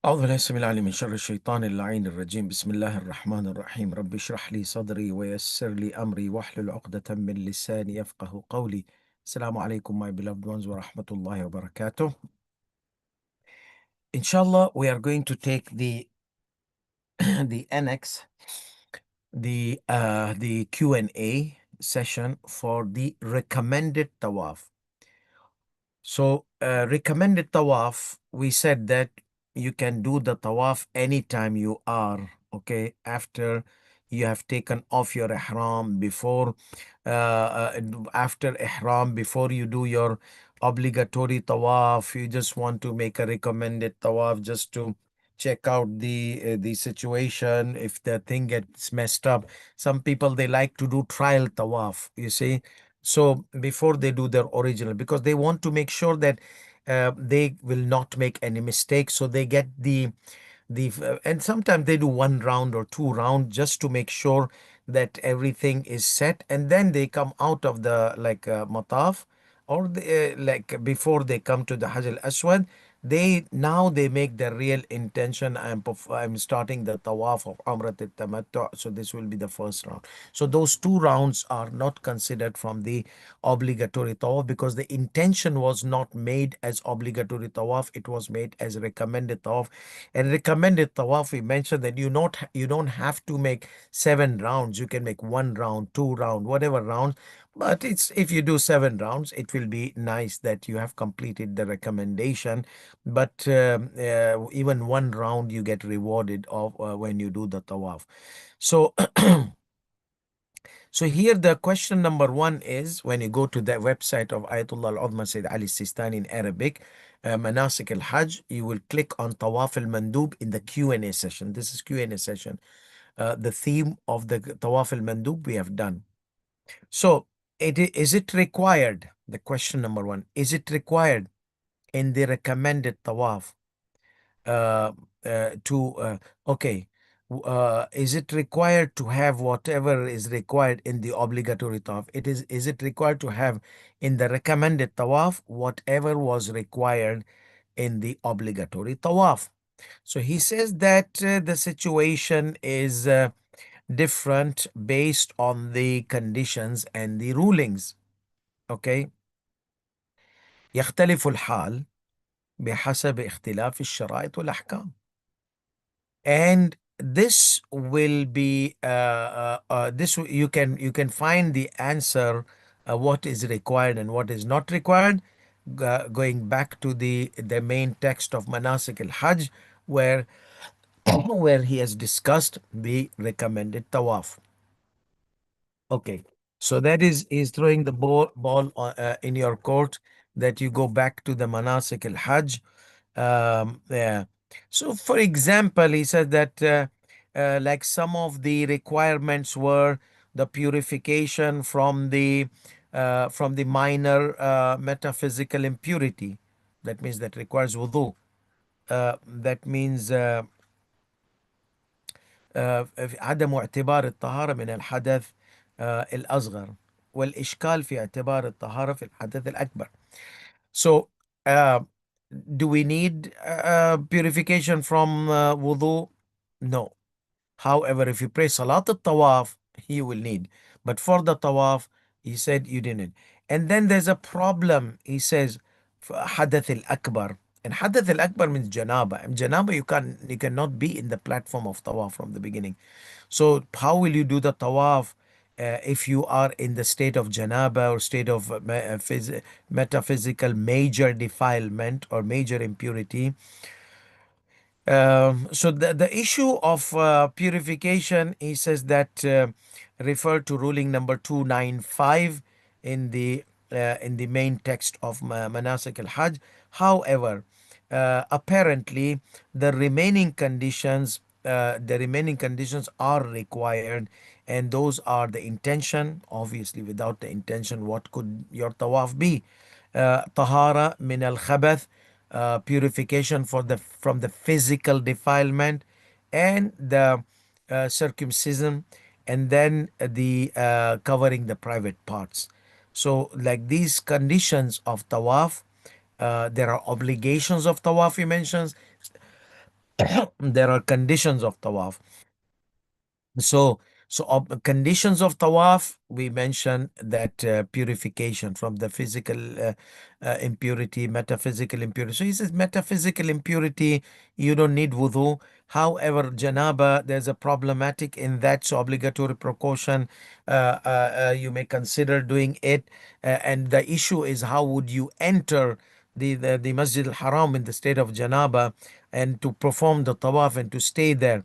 أعوذ بالله السميع العليم من شر الشيطان اللعين الرجيم. بسم الله الرحمن الرحيم. رب اشرح لي صدري ويسر لي أمري واحلل عقدة من لساني يفقه قولي. السلام عليكم my beloved ones ورحمة الله وبركاته. Inshallah, we are going to take the the annex, the Q&A session for the recommended tawaf. So recommended tawaf, we said that you can do the tawaf anytime you are, okay, after you have taken off your ihram, after ihram, before you do your obligatory tawaf, you just want to make a recommended tawaf just to check out the situation. If the thing gets messed up, some people, they like to do trial tawaf, you see. So before they do their original, because they want to make sure that they will not make any mistakes, so they get and sometimes they do one round or two rounds just to make sure that everything is set, and then they come out of the mataf, or like before they come to the Hajj al-Aswad, they make the real intention. I'm starting the tawaf of Umrat al-Tamattu, so this will be the first round. So those two rounds are not considered from the obligatory tawaf, because the intention was not made as obligatory tawaf, it was made as recommended tawaf. And recommended tawaf, we mentioned that you don't have to make 7 rounds. You can make 1 round, 2 round, whatever round. But it's if you do 7 rounds, it will be nice that you have completed the recommendation. But even 1 round you get rewarded of when you do the tawaf. So so here the question number one is, when you go to the website of Ayatollah Al-Udma Sayyid Ali Sistani in Arabic, Manasik al-Hajj, you will click on Tawaf al-Mandub in the Q&A session. This is Q&A session. The theme of the Tawaf al-Mandub we have done. So is it required? The question number one, is it required in the recommended Tawaf uh, okay, is it required to have whatever is required in the obligatory tawaf? Is it required to have in the recommended tawaf whatever was required in the obligatory tawaf? So he says that the situation is different based on the conditions and the rulings. Okay, يختلف الحال بحسب اختلاف الشرائط والأحكام. And this will be you can find the answer, what is required and what is not required, going back to the main text of Manasik al-Hajj, where where he has discussed the recommended tawaf. Okay, so that is throwing the ball in your court, that you go back to the Manasik al-Hajj. Yeah. So, for example, he said that like some of the requirements were the purification from the minor metaphysical impurity. That means that requires wudu. That means عدم اعتبار الطهارة من الحدث الأصغر، والإشكال في اعتبار الطهارة في الحدث الأكبر. So, uh, do we need purification from wudu? No. However, if you pray Salat al-Tawaf, you will need. But for the Tawaf, he said you didn't. And then there's a problem. He says, Hadath al-Akbar. And Hadath al-Akbar means Janaba. And Janaba, you cannot be in the platform of Tawaf from the beginning. So how will you do the Tawaf if you are in the state of Janaba, or state of metaphysical major defilement or major impurity? So the issue of purification, he says that refer to ruling number 295 in the main text of Manasik al-Hajj. However, apparently the remaining conditions are required, and those are the intention. Obviously, without the intention, what could your tawaf be? Tahara min al-khabath, purification from the physical defilement, and the circumcision, and then the covering the private parts. So like these conditions of tawaf, there are obligations of tawaf he mentions, There are conditions of tawaf. So, conditions of tawaf, we mentioned that purification from the physical impurity, metaphysical impurity. So he says metaphysical impurity, you don't need wudu. However, janaba, there's a problematic in that, so obligatory precaution, you may consider doing it. And the issue is how would you enter the Masjid al-Haram in the state of janaba and to perform the tawaf and to stay there.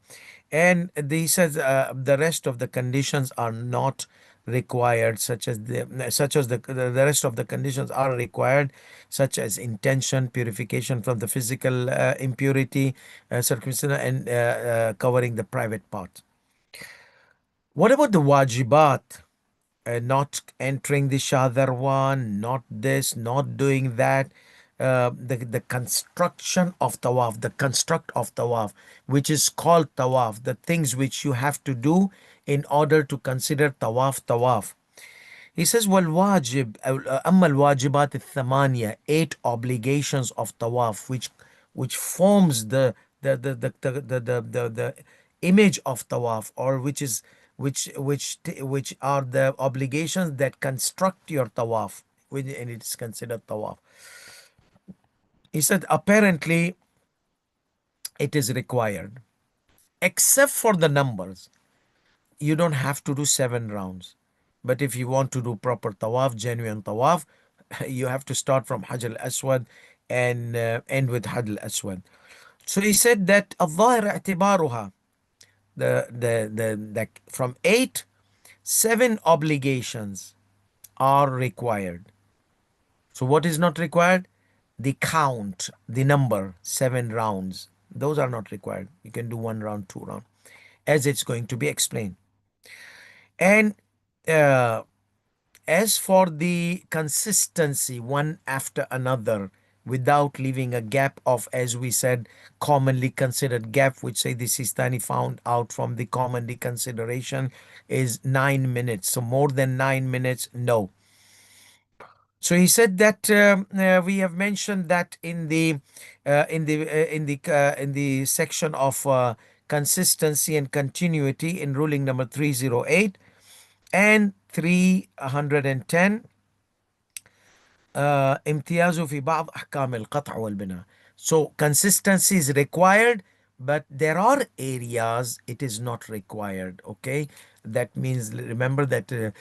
And he says the rest of the conditions are not required, such as the rest of the conditions are required, such as intention, purification from the physical impurity, circumcision, and covering the private part. What about the wajibat? Not entering the Shadar one, not this, not doing that. The construction of tawaf, the construct of tawaf, which is called tawaf, the things which you have to do in order to consider tawaf. He says, والواجب أما الواجبات الثمانية, 8 obligations of tawaf, which forms the image of tawaf, or which are the obligations that construct your tawaf, and it is considered tawaf. He said apparently it is required, except for the numbers. You don't have to do 7 rounds. But if you want to do proper tawaf, genuine tawaf, you have to start from Hajj al-Aswad and end with Hajj al-Aswad. So he said that الظاهر اعتبارها, the from 8, 7 obligations are required. So what is not required? The count, the number, 7 rounds. Those are not required. You can do 1 round, 2 round, as it's going to be explained. And uh, as for the consistency, one after another, without leaving a gap of, as we said, commonly considered gap, which say the Sistani found out from the commonly consideration is 9 minutes. So more than 9 minutes, no. So he said that we have mentioned that in the section of consistency and continuity in ruling number 308 and 310. امتيازه في بعض أحكام القطع والبناء. So consistency is required, but there are areas it is not required. Okay, that means remember that a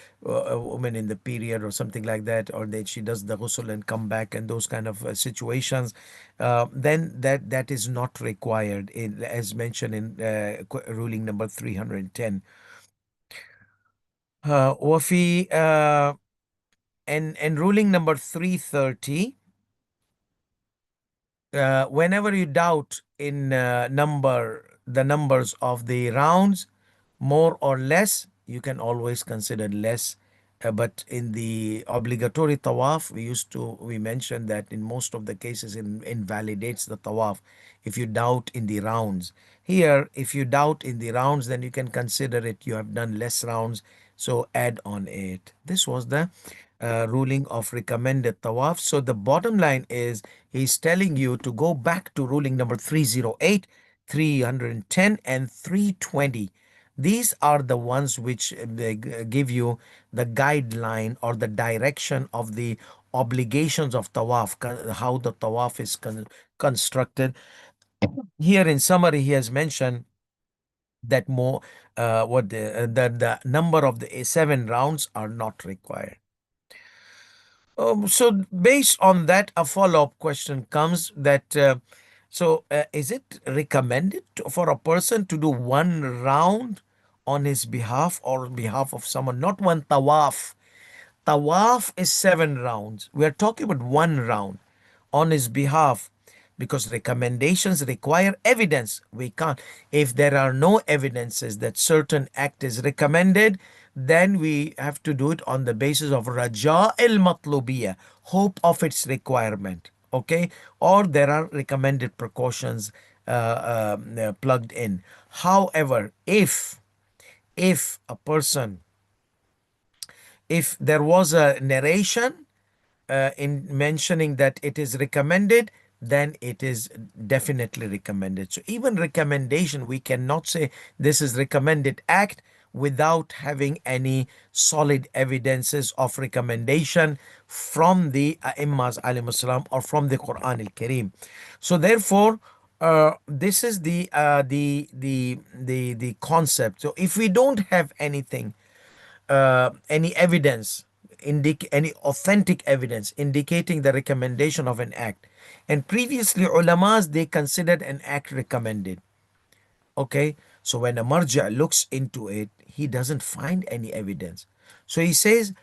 woman in the period or something like that, or that she does the ghusl and come back, and those kind of situations, then that is not required, as mentioned in ruling number 310. وفي and ruling number 330, whenever you doubt in the numbers of the rounds, more or less, you can always consider less. But in the obligatory tawaf, we mentioned that in most of the cases it invalidates the tawaf if you doubt in the rounds. Here, if you doubt in the rounds, then you can consider it you have done less rounds, so add on it. This was the ruling of recommended tawaf. So the bottom line is he's telling you to go back to ruling number 308, 310, and 320. These are the ones which they give you the guideline or the direction of the obligations of tawaf, how the tawaf is constructed. Here in summary, he has mentioned that more what the number of the 7 rounds are not required. So based on that, a follow-up question comes that is it recommended for a person to do 1 round on his behalf or on behalf of someone, not one tawaf? Tawaf is 7 rounds. We are talking about 1 round on his behalf because recommendations require evidence. We can't, if there are no evidences that certain act is recommended, then we have to do it on the basis of raja el matlubiyah, hope of its requirement. Okay, or there are recommended precautions plugged in. However, if a person, if there was a narration in mentioning that it is recommended, then it is definitely recommended. So even recommendation, we cannot say this is recommended act without having any solid evidences of recommendation from the A'immas alayhimus salam or from the Quran al-Kareem. So therefore, this is the concept. So if we don't have anything, any evidence, any authentic evidence indicating the recommendation of an act, and previously ulamas they considered an act recommended. Okay, so when a marja looks into it, he doesn't find any evidence. So he says,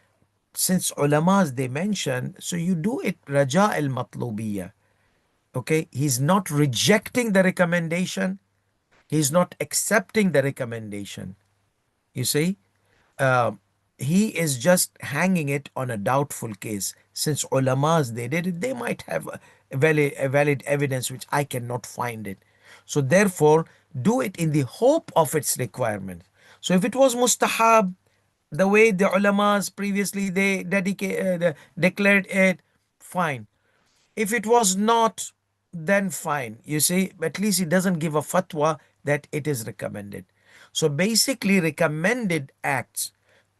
since ulamas they mention, so you do it raja al matlubiyya. Okay, he's not rejecting the recommendation, he's not accepting the recommendation. You see, uh, he is just hanging it on a doubtful case. Since ulamas they did it, they might have a valid evidence which I cannot find it. So therefore, do it in the hope of its requirement. So if it was mustahab, the way the ulamas previously they declared it, fine. If it was not, then fine. You see, at least it doesn't give a fatwa that it is recommended. So basically, recommended acts,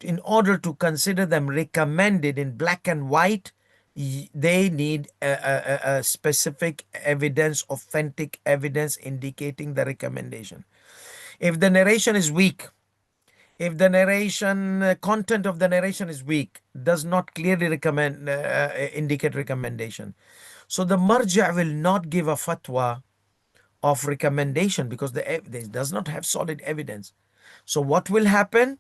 in order to consider them recommended in black and white, they need a specific evidence, authentic evidence indicating the recommendation. If the narration is weak, if the narration content of the narration is weak, does not clearly indicate recommendation, so the marja will not give a fatwa of recommendation because it does not have solid evidence. So what will happen?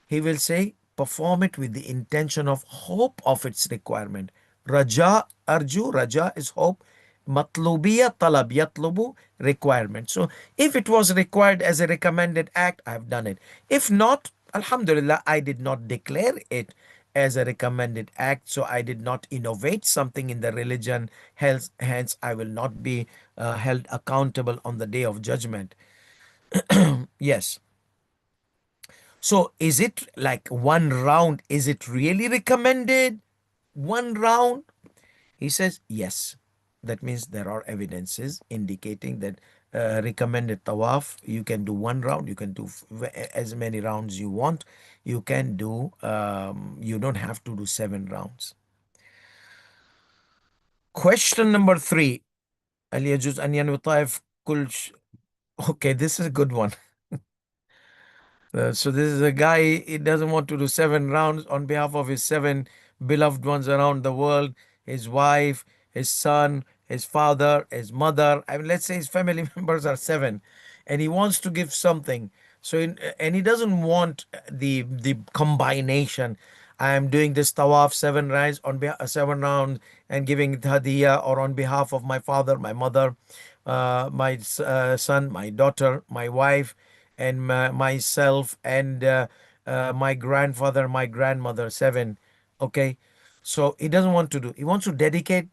He will say, perform it with the intention of hope of its requirement. Raja, arju, raja is hope. Matlubiya, talab, yatlubu, requirement. So if it was required as a recommended act, I have done it. If not, alhamdulillah, I did not declare it as a recommended act, so I did not innovate something in the religion. Hence I will not be held accountable on the day of judgment. Yes. So is it like one round? Is it really recommended? One round? He says yes. That means there are evidences indicating that recommended tawaf, you can do one round, you can do as many rounds you want. You can do, you don't have to do 7 rounds. Question number 3. هل يجوز أن ينوي طائف Okay, this is a good one. So this is a guy, he doesn't want to do 7 rounds on behalf of his 7 beloved ones around the world, his wife, his son, his father, his mother. I mean, let's say his family members are 7, and he wants to give something. And he doesn't want the combination. I am doing this tawaf 7 rounds on 7 rounds and giving it hadiyah, or on behalf of my father, my mother, my son, my daughter, my wife, and myself, and my grandfather, my grandmother, 7. Okay, so he doesn't want to do. He wants to dedicate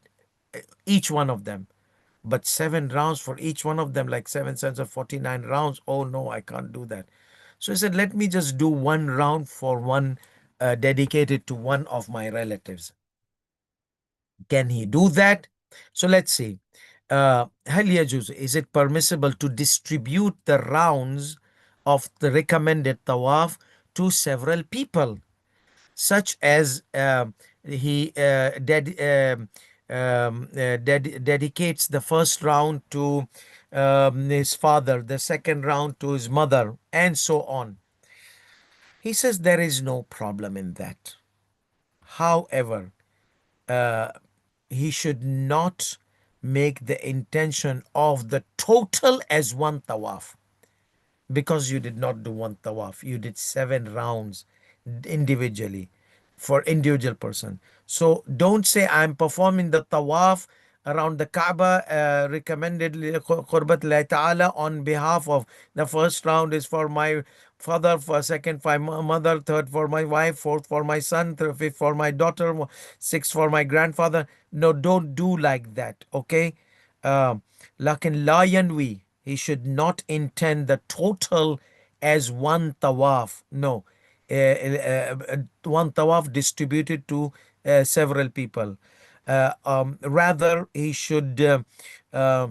each one of them, but 7 rounds for each one of them, like 7 cents of 49 rounds. Oh no, I can't do that. So he said, let me just do 1 round for one, dedicated to one of my relatives. Can he do that? So let's see. هل يجوز, is it permissible to distribute the rounds of the recommended tawaf to several people, such as he dedicates the first round to his father, the second round to his mother, and so on? He says there is no problem in that. However, uh, he should not make the intention of the total as one tawaf, because you did not do one tawaf, you did 7 rounds individually for individual person. So don't say I'm performing the tawaf around the Kaaba, recommended qurbat Allah ta'ala, on behalf of, the first round is for my father, for second for my mother, third for my wife, fourth for my son, fifth for my daughter, sixth for my grandfather. No, don't do like that. Okay. Lakin la yanwi, he should not intend the total as one tawaf. No, one tawaf distributed to several people. Rather, he should uh,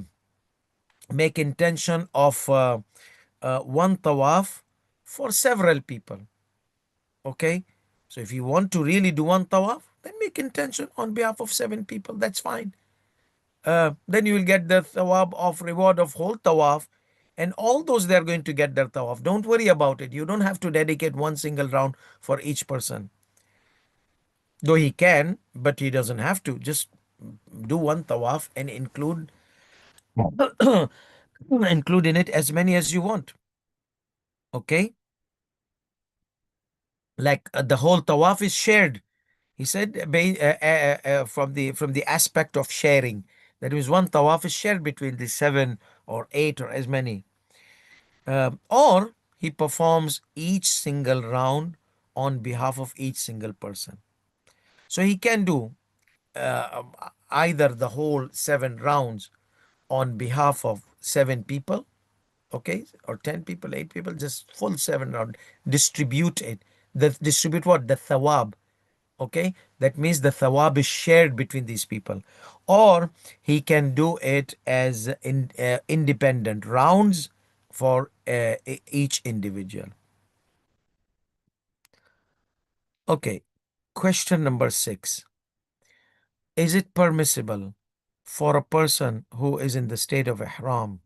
make intention of one tawaf for several people. Okay, so if you want to really do one tawaf, then make intention on behalf of 7 people. That's fine. Then you will get the thawab of reward of whole tawaf, and all those they are going to get their tawaf. Don't worry about it. You don't have to dedicate one single round for each person. Though he can, but he doesn't have to. Just do one tawaf and include in it as many as you want. Okay, like the whole tawaf is shared. He said from the aspect of sharing, that means one tawaf is shared between the 7 or 8 or as many. Or he performs each single round on behalf of each single person. So he can do uh, either the whole 7 rounds on behalf of 7 people, okay, or 10 people, 8 people, just full 7 round. Distribute it. Distribute what? The thawab. Okay, that means the thawab is shared between these people. Or he can do it as independent rounds for each individual. Okay, question number 6. Is it permissible for a person who is in the state of ihram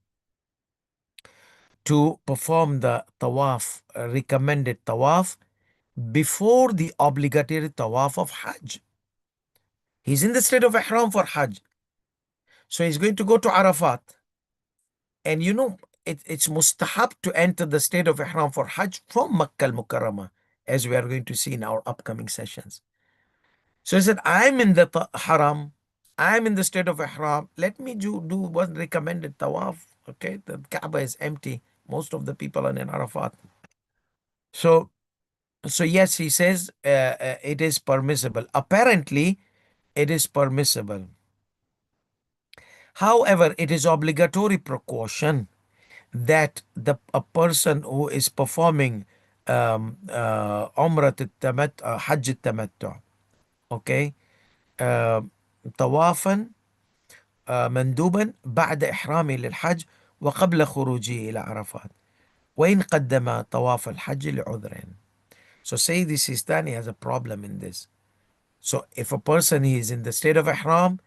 to perform the tawaf, recommended tawaf, before the obligatory tawaf of Hajj? He's in the state of ihram for Hajj. So he's going to go to Arafat. And it's mustahab to enter the state of ihram for Hajj from Makkah al-Mukarramah, as we are going to see in our upcoming sessions. So he said, I'm in the haram, I'm in the state of ihram, let me do one recommended tawaf. Okay, the Kaaba is empty. Most of the people are in Arafat. So yes, he says it is permissible. Apparently, it is permissible. However, it is obligatory precaution that a person who is performing Umrah al-Tamattu, Hajj al-Tamattu, okay, طوافا مندوبا بعد إحرامه للحج وقبل خروجه إلى عرفات وإن قدم طواف الحج لعذر. So say the Sistani has a problem in this. So if a person is in the state of ihram,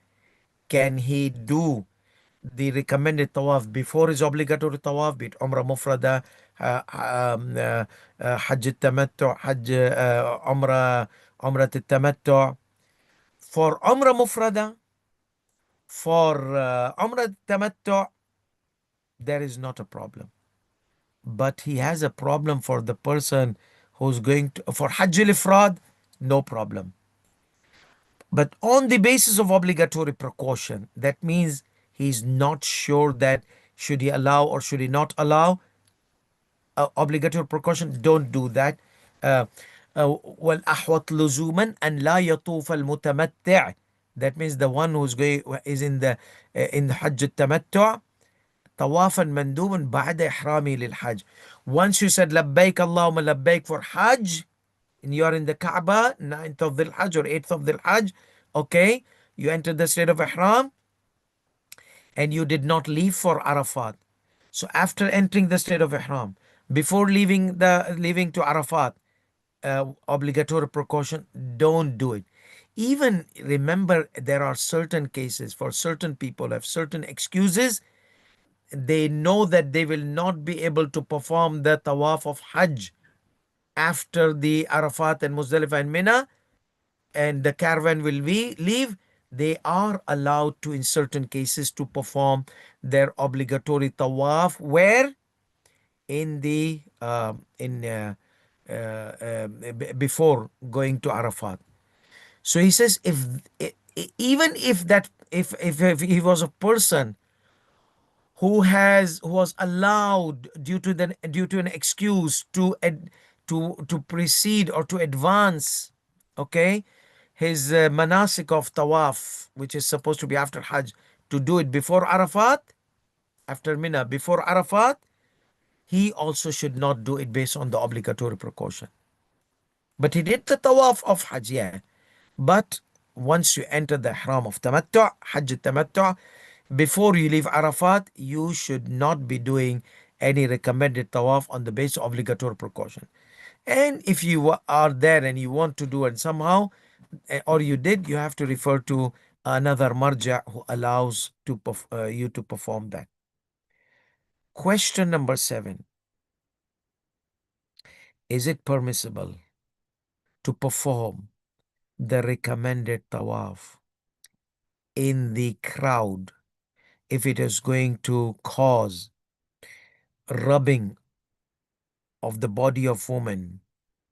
can he do the recommended tawaf before his obligatory tawaf, be it Umrah Mufrada, Hajj al-Tamattu, Hajj Umrah al-Tamattu? For Umrah Mufrada, for Umrah al-Tamattu, there is not a problem. But he has a problem for the person who's going to, for Hajj al-Ifrad, no problem. But on the basis of obligatory precaution, that means he's not sure that should he allow or should he not allow obligatory precaution, don't do that. والأحوط لزوما أن لا يطوف المتمتع. That means the one who's going is in the Hajj التمتع طوافا مندوبا بعد إحرامي للحج. Once you said لبيك اللهم لبيك for Hajj, and you are in the Kaaba, 9th of the Hajj or 8th of the Hajj, okay, you entered the state of Ihram and you did not leave for Arafat. So after entering the state of Ihram, before leaving to Arafat, obligatory precaution, don't do it. Even remember, there are certain cases for certain people have certain excuses. They know that they will not be able to perform the tawaf of Hajj after the Arafat and Muzdalifah and Mina, and the caravan will leave. They are allowed to, in certain cases, to perform their obligatory tawaf. Where? In the before going to Arafat. So he says, even if that if he was a person who was allowed due to an excuse to proceed or to advance, okay, his manasik of tawaf, which is supposed to be after Hajj, to do it before Arafat, after Mina, before Arafat, he also should not do it based on the obligatory precaution. But he did the tawaf of Hajj, yeah. But once you enter the ihram of tamattu', Hajj tamattu', before you leave Arafat, you should not be doing any recommended tawaf on the basis of obligatory precaution. And if you are there and you want to do it somehow, or you did, you have to refer to another marja who allows you to perform that. Question number 7. Is it permissible to perform the recommended tawaf in the crowd if it is going to cause rubbing of the body of woman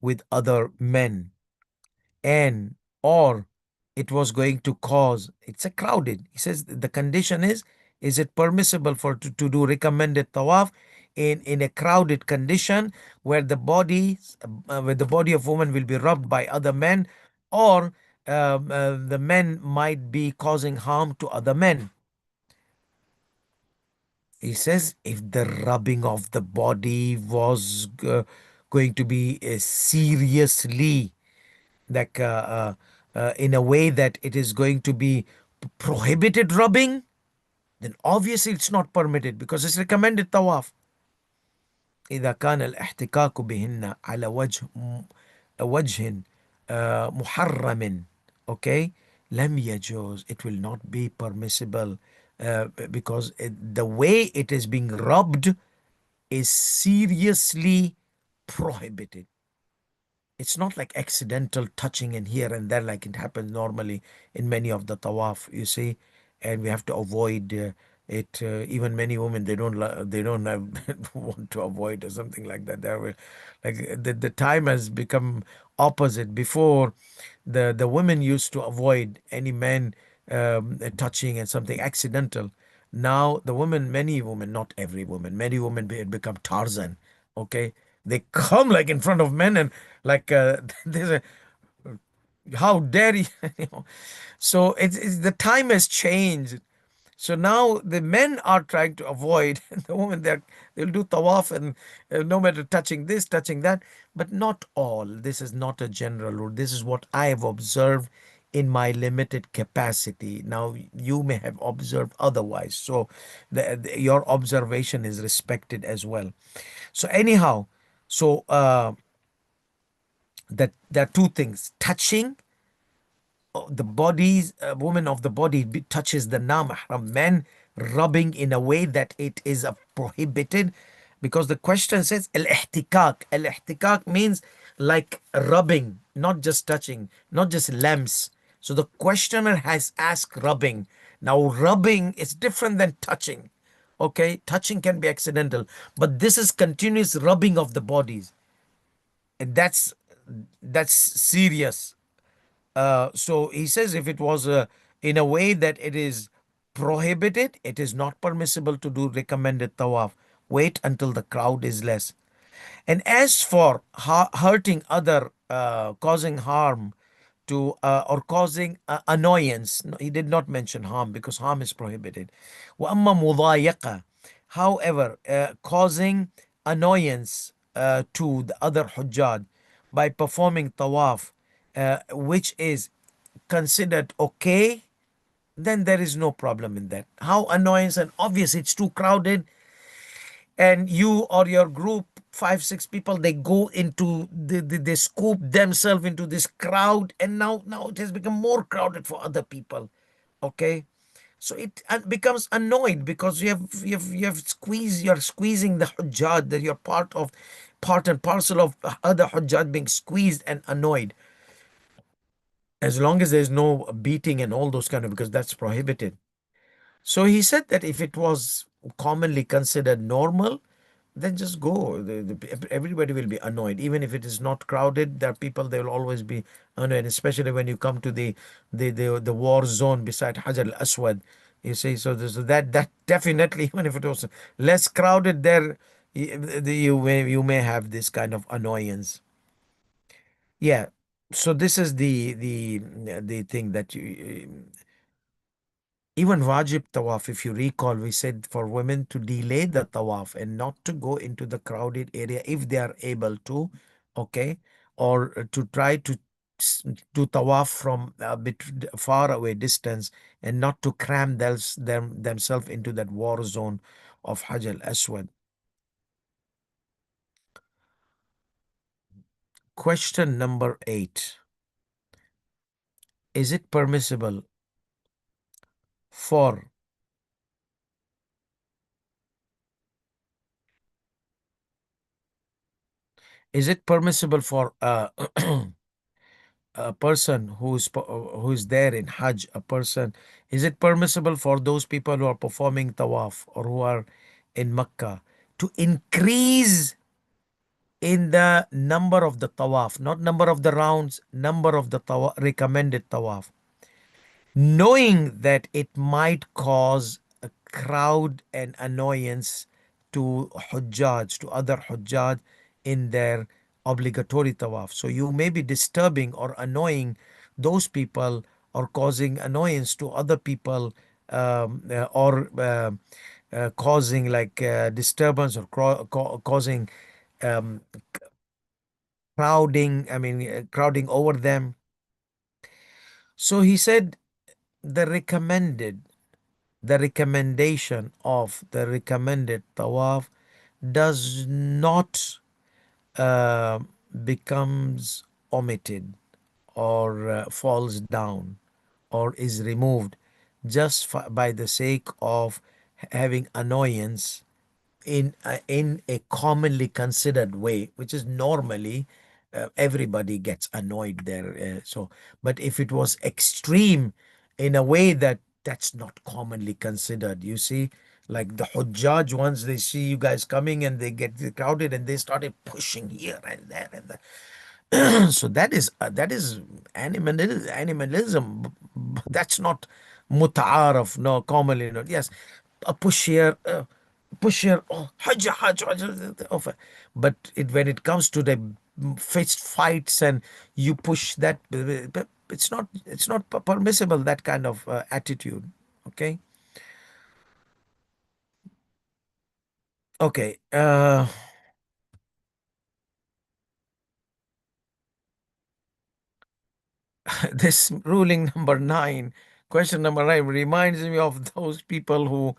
with other men, and or it was going to cause, it's a crowded, he says the condition is it permissible to do recommended tawaf in a crowded condition where the body of woman will be rubbed by other men, or the men might be causing harm to other men. He says if the rubbing of the body was going to be seriously, like in a way that it is going to be prohibited rubbing, then obviously it's not permitted because it's recommended tawaf. إذا كان الاحتكاك بهن على وجه محرم, okay, لم يجوز, it will not be permissible, because the way it is being rubbed is seriously prohibited. It's not like accidental touching in here and there like it happens normally in many of the tawaf, you see, and we have to avoid it. Even many women, they don't have want to avoid or something like that. Like the time has become opposite. Before, the women used to avoid any men touching and something accidental. Now the women, many women, not every woman, many women become Tarzan. Okay, they come like in front of men and like there's a, how dare you, you know. So it's the time has changed. So now the men are trying to avoid the women. They'll do tawaf and no matter touching this, touching that, but not all. This is not a general rule. This is what I have observed in my limited capacity. Now you may have observed otherwise. So your observation is respected as well. So anyhow, so that there are two things: touching the bodies, woman of the body touches the non-mahram man, rubbing in a way that it is prohibited, because the question says al-ihtikak. Al-ihtikak means like rubbing, not just touching, not just lamps. So the questioner has asked rubbing. Now rubbing is different than touching. Okay, touching can be accidental, but this is continuous rubbing of the bodies, and that's serious. So he says if it was in a way that it is prohibited, it is not permissible to do recommended tawaf. Wait until the crowd is less. And as for hurting other, causing harm to, or causing annoyance, no, he did not mention harm because harm is prohibited. وَأَمَّا مُضَايَقَةً, however, causing annoyance to the other Hujjaj by performing tawaf, which is considered okay, then there is no problem in that. How annoyance, and obviously it's too crowded, and you or your group, 5 6 people, they go into they scoop themselves into this crowd, and now it has become more crowded for other people. Okay, so it becomes annoyed because you have squeezed, you're squeezing the hujjaj, that you're part and parcel of other hujjaj being squeezed and annoyed, as long as there's no beating and all those kind of, because that's prohibited. So he said that if it was commonly considered normal, then just go. Everybody will be annoyed. Even if it is not crowded, there are people, they will always be annoyed, especially when you come to the war zone beside Hajar al-Aswad. You see, so that definitely, even if it was less crowded there, you may have this kind of annoyance. Yeah. So this is the thing that you, even wajib tawaf, if you recall, we said for women to delay the tawaf and not to go into the crowded area if they are able to, okay, or to try to do tawaf from a bit far away distance, and not to cram themselves into that war zone of Hajj al-Aswad. Question number 8. Is it permissible for is it permissible for a person who's there in Hajj, a person, is it permissible for those people who are performing tawaf or who are in Mecca to increase in the number of the tawaf, not number of the rounds, number of the tawaf, recommended tawaf, knowing that it might cause a crowd and annoyance to Hujjaj, to other Hujjaj in their obligatory tawaf. So you may be disturbing or annoying those people, or causing annoyance to other people, or causing like disturbance, or causing um, crowding, crowding over them. So he said the recommended the recommendation of the recommended tawaf does not uh, becomes omitted, or falls down, or is removed just by the sake of having annoyance in a commonly considered way, which is normally everybody gets annoyed there. So, but if it was extreme in a way that's not commonly considered, you see, like the Hujjaj, once they see you guys coming and they get crowded and they started pushing here and there and there. So that is animalism. That's not muta'araf, no, commonly not. Yes, a push here, oh, hajj, hajj, hajj, oh, but when it comes to the fist fights and you push that, it's not permissible, that kind of attitude. Okay. Okay. This ruling number 9, question number 9, reminds me of those people who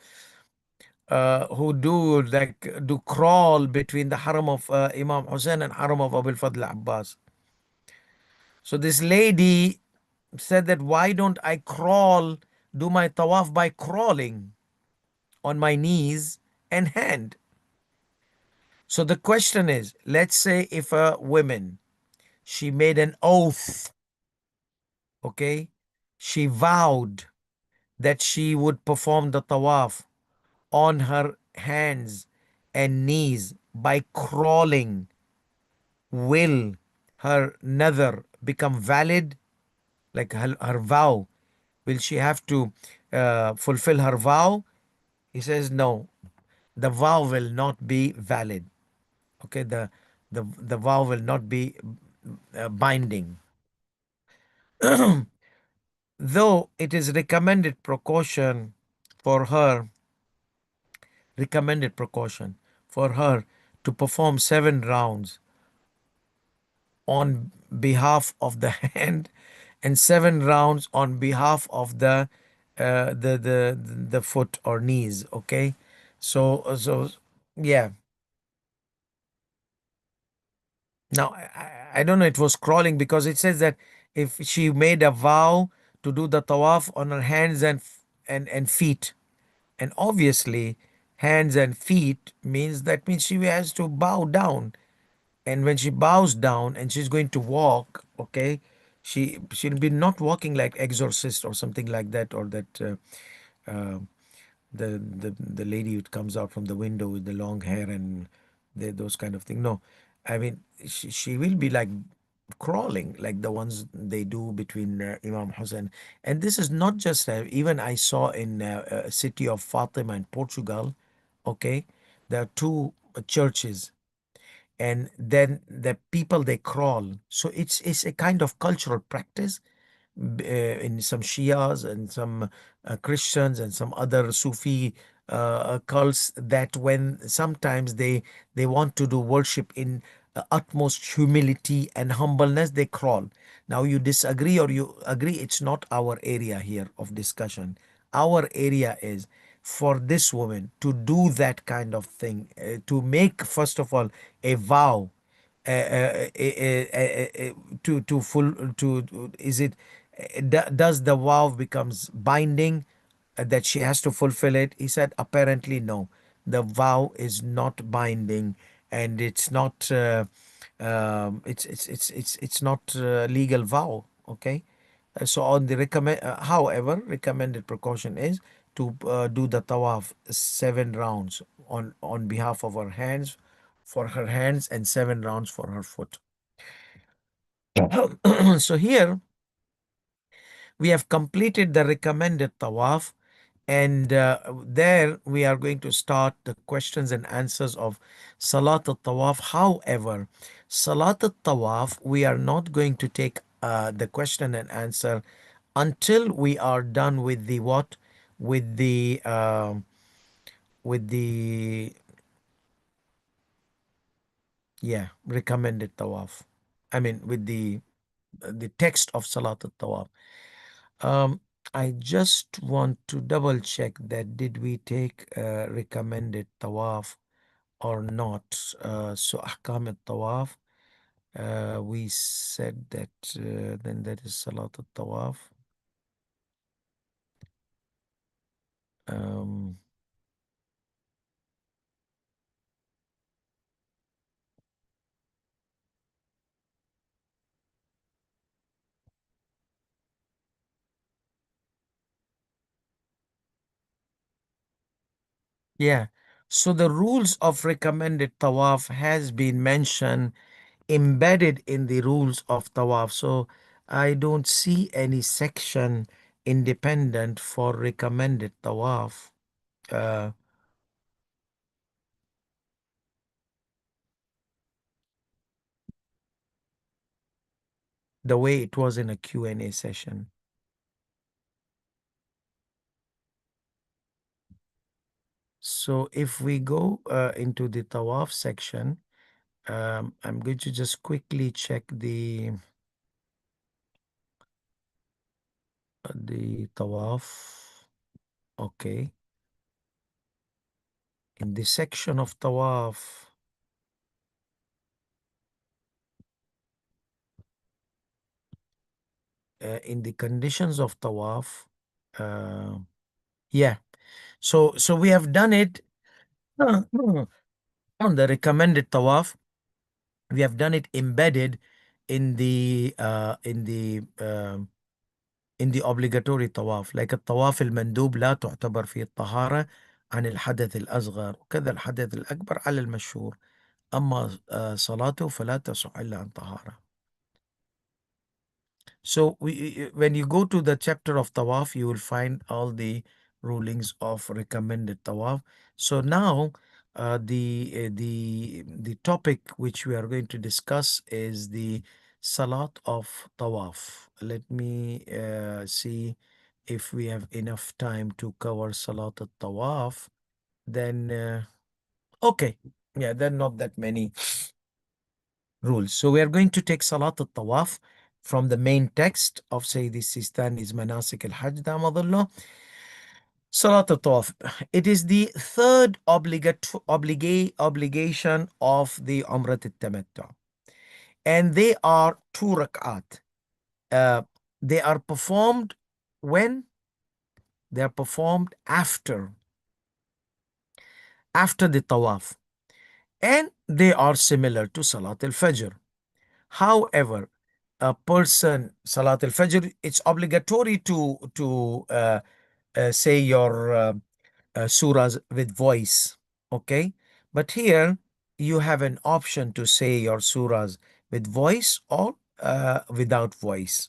do crawl between the haram of Imam Hussein and haram of Abul Fadl Abbas. So this lady said that, why don't I do my tawaf by crawling on my knees and hand? So the question is, let's say if a woman, she made an oath, okay, she vowed that she would perform the tawaf on her hands and knees by crawling, will her nether become valid? Like her vow, will she have to fulfill her vow? He says no, the vow will not be valid. Okay, the vow will not be binding. Though it is for her recommended precaution for her to perform 7 rounds on behalf of the hand, and 7 rounds on behalf of the foot or knees. Okay, so yeah. Now I don't know, it was crawling because it says that if she made a vow to do the tawaf on her hands and feet, and obviously hands and feet means she has to bow down, and when she bows down and she's going to walk, okay, she'll be not walking like exorcist or something like that, or that uh, the lady who comes out from the window with the long hair and those kind of thing. No, I mean she will be like crawling like the ones they do between Imam Hussein. And this is not just even I saw in city of Fatima in Portugal. Okay, there are two churches, and then the people, they crawl. So it's a kind of cultural practice in some Shias and some Christians and some other Sufi cults, that when sometimes they want to do worship in utmost humility and humbleness, they crawl. Now you disagree or you agree, it's not our area here of discussion. Our area is for this woman to do that kind of thing, to make, first of all, a vow, to full to is it does the vow becomes binding, that she has to fulfill it? He said apparently no, the vow is not binding, and it's not it's not legal vow. Okay. So on the recommend, however, recommended precaution is to do the tawaf 7 rounds on behalf of her hands, for her hands, and 7 rounds for her foot. So here we have completed the recommended tawaf, and there we are going to start the questions and answers of Salat al-Tawaf. However, Salat al-Tawaf, we are not going to take the question and answer until we are done with the what? With the with the yeah, recommended tawaf. I mean, with the text of Salat al-Tawaf. Um, I just want to double check that did we take recommended tawaf or not. So Ahkam al-Tawaf, we said that then that is Salat al-Tawaf. Um, yeah. So the rules of recommended tawaf has been mentioned, embedded in the rules of tawaf. So I don't see any section independent for recommended tawaf. Uh, the way it was in a Q&A session. So if we go into the tawaf section, I'm going to just quickly check the tawaf. Okay. In the section of tawaf, in the conditions of tawaf, uh, yeah. So we have done it on the recommended tawaf. We have done it embedded in the obligatory طواف. like الطواف المندوب لا تعتبر فيه الطهارة عن الحدث الأصغر، وكذا الحدث الأكبر على المشهور، أما صلاته فلا تصح إلا عن طهارة. So when you go to the chapter of tawaf, you will find all the rulings of recommended tawaf. So now the topic which we are going to discuss is the salat of tawaf. Let me see if we have enough time to cover salat al tawaf. Then okay, yeah, there are not that many rules. So we are going to take Salat al-Tawaf from the main text of Sayyidi Sistani's Manasik al-Hajj Damadullah. Salat al-Tawaf. It is the third obligation of the Umrat al-Tamattu. And they are 2 rak'at. Uh, they are performed when? They are performed after the Tawaf. And they are similar to Salat al-Fajr. However, a person Salat al-Fajr, it's obligatory to say your surahs with voice. Okay, but here you have an option to say your surahs with voice or without voice,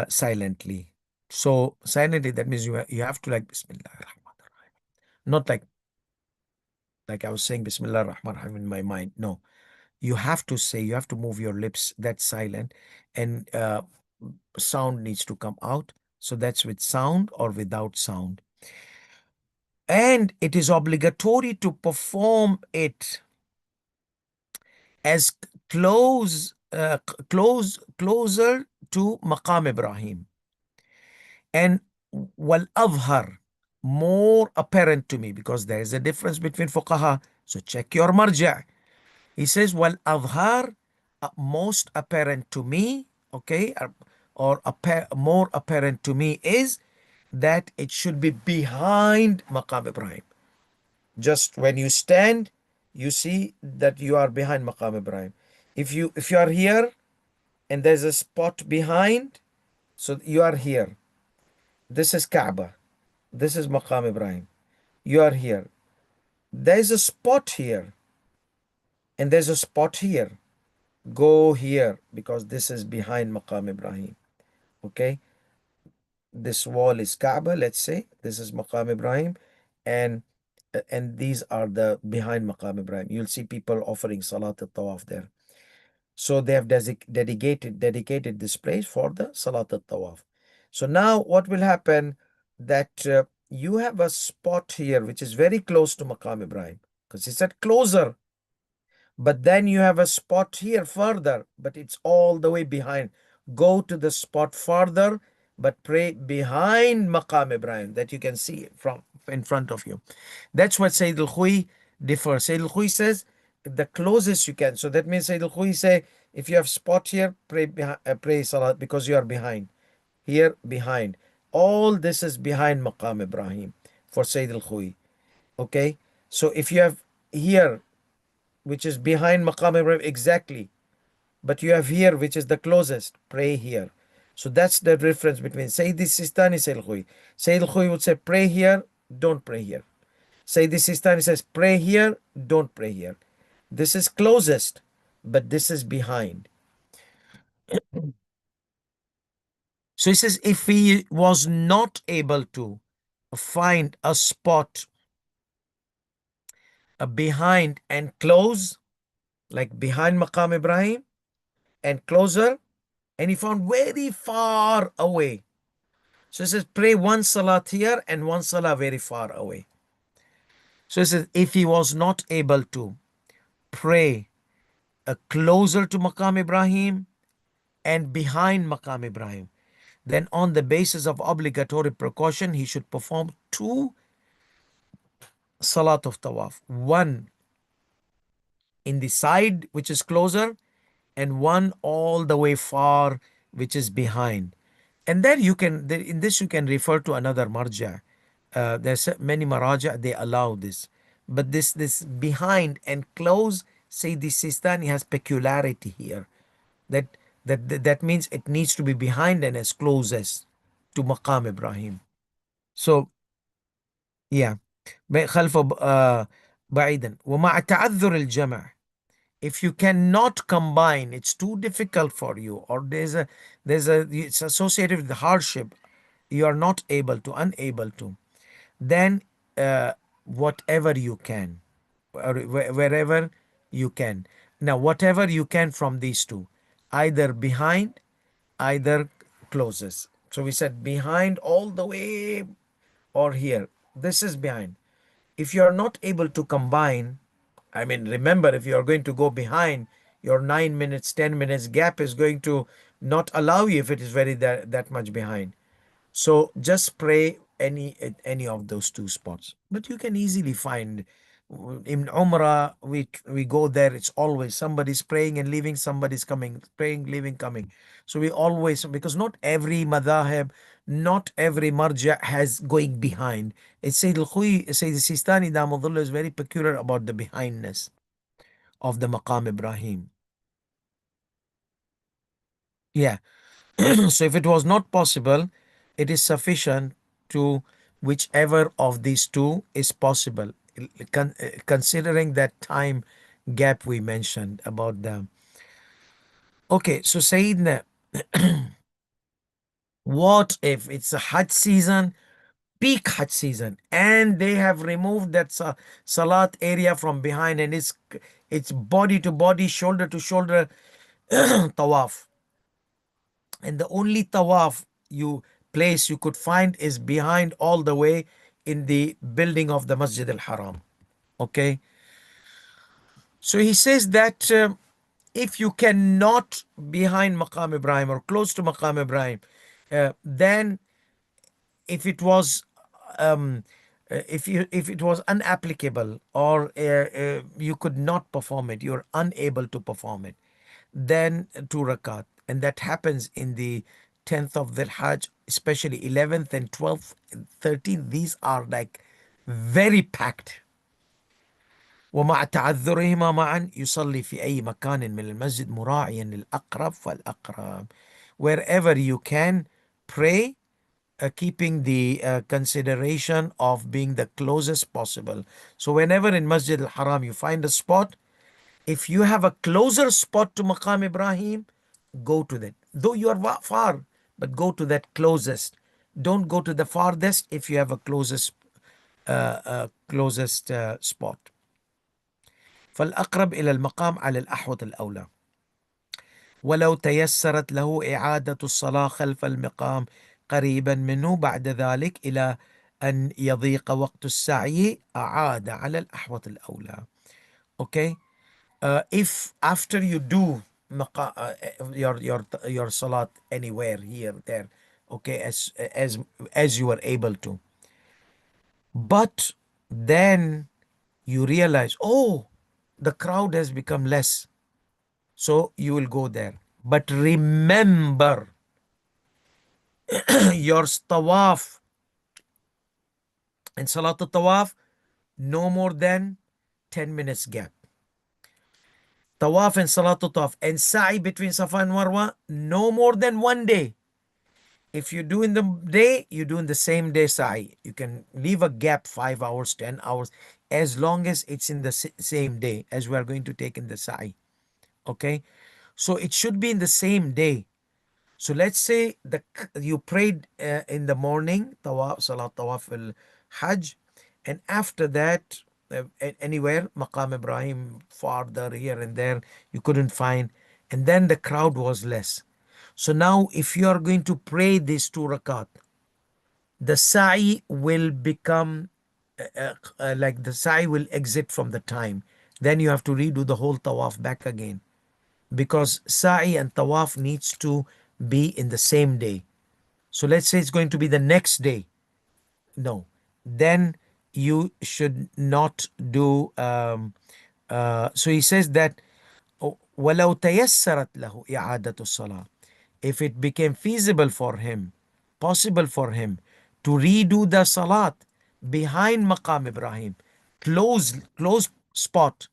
silently. So silently, that means you have to like Bismillah ar-Rahman ar-Rahim. Not like I was saying Bismillah ar-Rahman ar-Rahim in my mind. No, you have to say, you have to move your lips, that's silent, and sound needs to come out. So that's with sound or without sound. And it is obligatory to perform it as closer to Maqam Ibrahim, and wal adhar, more apparent to me, because there is a difference between fuqaha. So check your marja'. He says, wal adhar, most apparent to me, okay, or more apparent to me is that it should be behind Maqam Ibrahim. Just when you stand, you see that you are behind Maqam Ibrahim. If you are here and there's a spot behind, so you are here. This is Kaaba. This is Maqam Ibrahim. You are here. There's a spot here and there's a spot here. Go here because this is behind Maqam Ibrahim. Okay, this wall is Kaaba, let's say. This is Maqam Ibrahim, and these are the behind Maqam Ibrahim. You'll see people offering Salat al-Tawaf there. So they have dedicated this place for the Salat al-Tawaf. So now what will happen, that you have a spot here which is very close to Maqam Ibrahim, because he said closer. But then you have a spot here further, but it's all the way behind. Go to the spot further, but pray behind Maqam Ibrahim, that you can see from in front of you. That's what Sayyid al-Khuy differs. Sayyid al-Khuy says the closest you can. So that means Sayyid al-Khuy say, if you have spot here, pray Salat because you are behind. Here behind. All this is behind Maqam Ibrahim for Sayyid al-Khuy. Okay? So if you have here, which is behind Maqam Ibrahim exactly, but you have here which is the closest, pray here. So that's the difference between Sayyid Sistani, Sayyid al-Khuy. Sayyid al-Khuy would say pray here, don't pray here. Sayyid Sistani says pray here, don't pray here. This is closest, but this is behind. So he says if he was not able to find a spot behind and close, like behind Maqam Ibrahim and closer, and he found very far away. So he says, pray one salat here and one salah very far away. So he says, if he was not able to pray closer to Maqam Ibrahim and behind Maqam Ibrahim, then on the basis of obligatory precaution, he should perform two salat of tawaf. One in the side, which is closer, and one all the way far, which is behind. And then you can, in this you can refer to another marja. There's many maraja, they allow this. But this behind and close, say the Sistani has peculiarity here. That means it needs to be behind and as close as to Maqam Ibrahim. So, yeah. خلف بعيدا ومع تعذر الجمع. If you cannot combine, it's too difficult for you, or it's associated with hardship, you are not able to, unable to, then whatever you can, or wherever you can. Now, whatever you can from these two, either behind, either closest. So we said behind all the way, or here. This is behind. If you are not able to combine, I mean, remember, if you are going to go behind, your 9 minutes, 10 minutes gap is going to not allow you if it is very that much behind. So just pray any of those two spots. But you can easily find in Umrah, we go there, it's always somebody's praying and leaving, somebody's coming, praying, leaving, coming. So we always, because not every madhahib, not every marja has going behind. It's Sayyid al-Khuy, Sayyid Sistani Damullah is very peculiar about the behindness of the Maqam Ibrahim. Yeah. So if it was not possible, it is sufficient to whichever of these two is possible, considering that time gap we mentioned about them. Okay, so Sayyidina, what if it's a Hajj season, peak Hajj season, and they have removed that Salat area from behind, and it's body to body, shoulder to shoulder tawaf. And the only tawaf place you could find is behind all the way in the building of the Masjid al-Haram. Okay. So he says that If you cannot behind Maqam Ibrahim or close to Maqam Ibrahim, then if it was if it was unapplicable, or you could not perform it, you're unable to perform it, then 2 rakat, and that happens in the 10th of the Hajj, especially 11th and 12th and 13th. These are like very packed. ومع تعذرهما معا يصلي في أي مكان من المسجد مراعيا للأقرب فالأقرب. Wherever you can, pray, keeping the consideration of being the closest possible. So whenever in Masjid al-Haram you find a spot, if you have a closer spot to Maqam Ibrahim, go to that. Though you are far, but go to that closest. Don't go to the farthest if you have a closest spot. فالأقرب إلى المقام على الأحوط الأولى. ولو تيسرت له إعادة الصلاة خلف المقام قريبا منه بعد ذلك إلى أن يضيق وقت السعي أعاد على الأحوط الأولى. Okay, if after you do your salat anywhere here there, okay, as you are able to, but then you realize, oh, the crowd has become less, so you will go there. But remember, your tawaf and salat al-tawaf, no more than 10 minutes gap. Tawaf and salat al-tawaf and sa'i between Safa and Marwa, no more than 1 day. If you do in the day, you do in the same day sa'i. You can leave a gap 5 hours, 10 hours, as long as it's in the same day as we are going to take in the sa'i. Okay, so it should be in the same day. So let's say you prayed in the morning, tawaf, salat tawaf al Hajj, and after that, anywhere, Maqam Ibrahim, farther here and there, you couldn't find, and then the crowd was less. So now, if you are going to pray these 2 rakat, the sa'i will become like the sa'i will exit from the time. Then you have to redo the whole tawaf back again, because sa'i and tawaf needs to be in the same day. So let's say it's going to be the next day. No, then you should not do. So he says that وَلَوْ تَيَسَّرَتْ لَهُ إِعَادَةُ الصَّلَاةِ, if it became feasible for him, possible for him to redo the salat behind Maqam Ibrahim, close spot,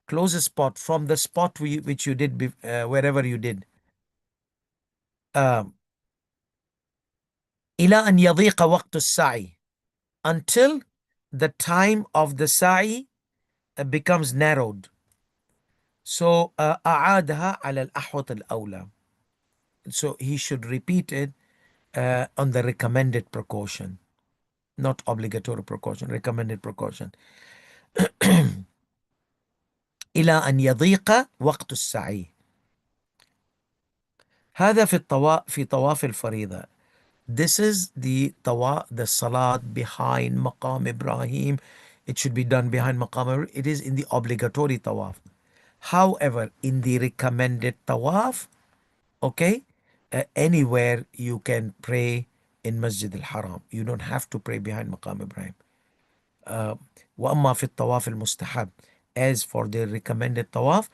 closest spot from the spot which you did wherever you did, إلى أن يضيق وقت السعي, until the time of the sa'i becomes narrowed. So أعادها على الأحوط الأولى. So he should repeat it on the recommended precaution, not obligatory precaution, recommended precaution. إلى أن يضيق وقت السعي. هذا في طواف الفريضة. This is the salat behind Maqam Ibrahim. It should be done behind Maqam Ibrahim. It is in the obligatory tawaf. However, in the recommended tawaf, okay, anywhere you can pray in Masjid al-Haram. You don't have to pray behind Maqam Ibrahim. وأما في الطواف المستحب, as for the recommended tawaf,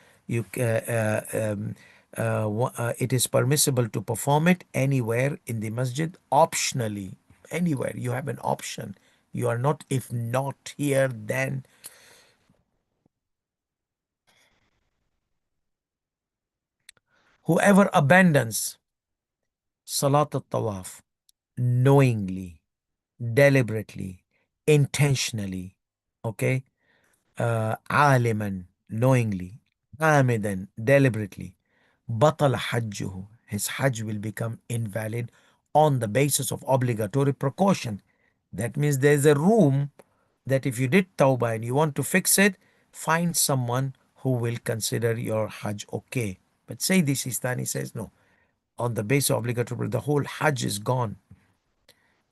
it is permissible to perform it anywhere in the masjid, optionally. Anywhere you have an option. You are not, if not here, then whoever abandons salat al-tawaf knowingly, deliberately, intentionally, okay, عالما, knowingly, عامدا, deliberately, بطل حجه, his hajj will become invalid on the basis of obligatory precaution. That means there's a room that if you did tawbah and you want to fix it, find someone who will consider your hajj okay. But say the Sistani says no, on the basis of obligatory, the whole hajj is gone.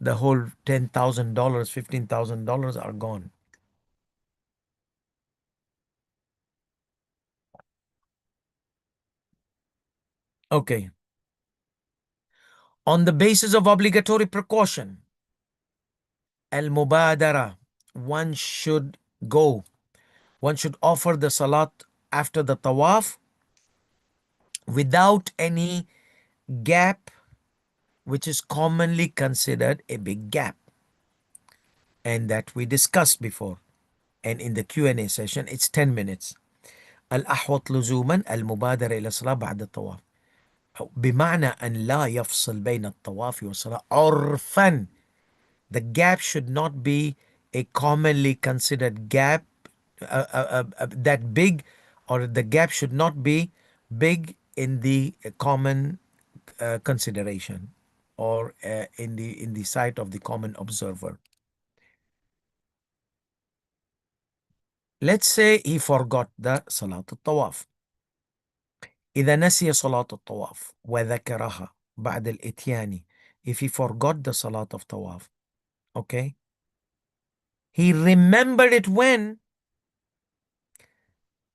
The whole $10,000, $15,000 are gone. Okay. On the basis of obligatory precaution, al-mubadara, one should go, one should offer the salat after the tawaf without any gap, which is commonly considered a big gap, and that we discussed before. And in the Q&A session, it's 10 minutes. الأحوط لزوما المبادرة إلى الصلاة بعد الطواف، بمعنى أن لا يفصل بين الطواف والصلاة عرفا. The gap should not be a commonly considered gap that big, or the gap should not be big in the common consideration, or in the sight of the common observer. Let's say he forgot the Salat al-Tawaf. إذا نسي صلاة الطواف وذكرها بعد الإتيان, if he forgot the Salat of Tawaf, okay, he remembered it when?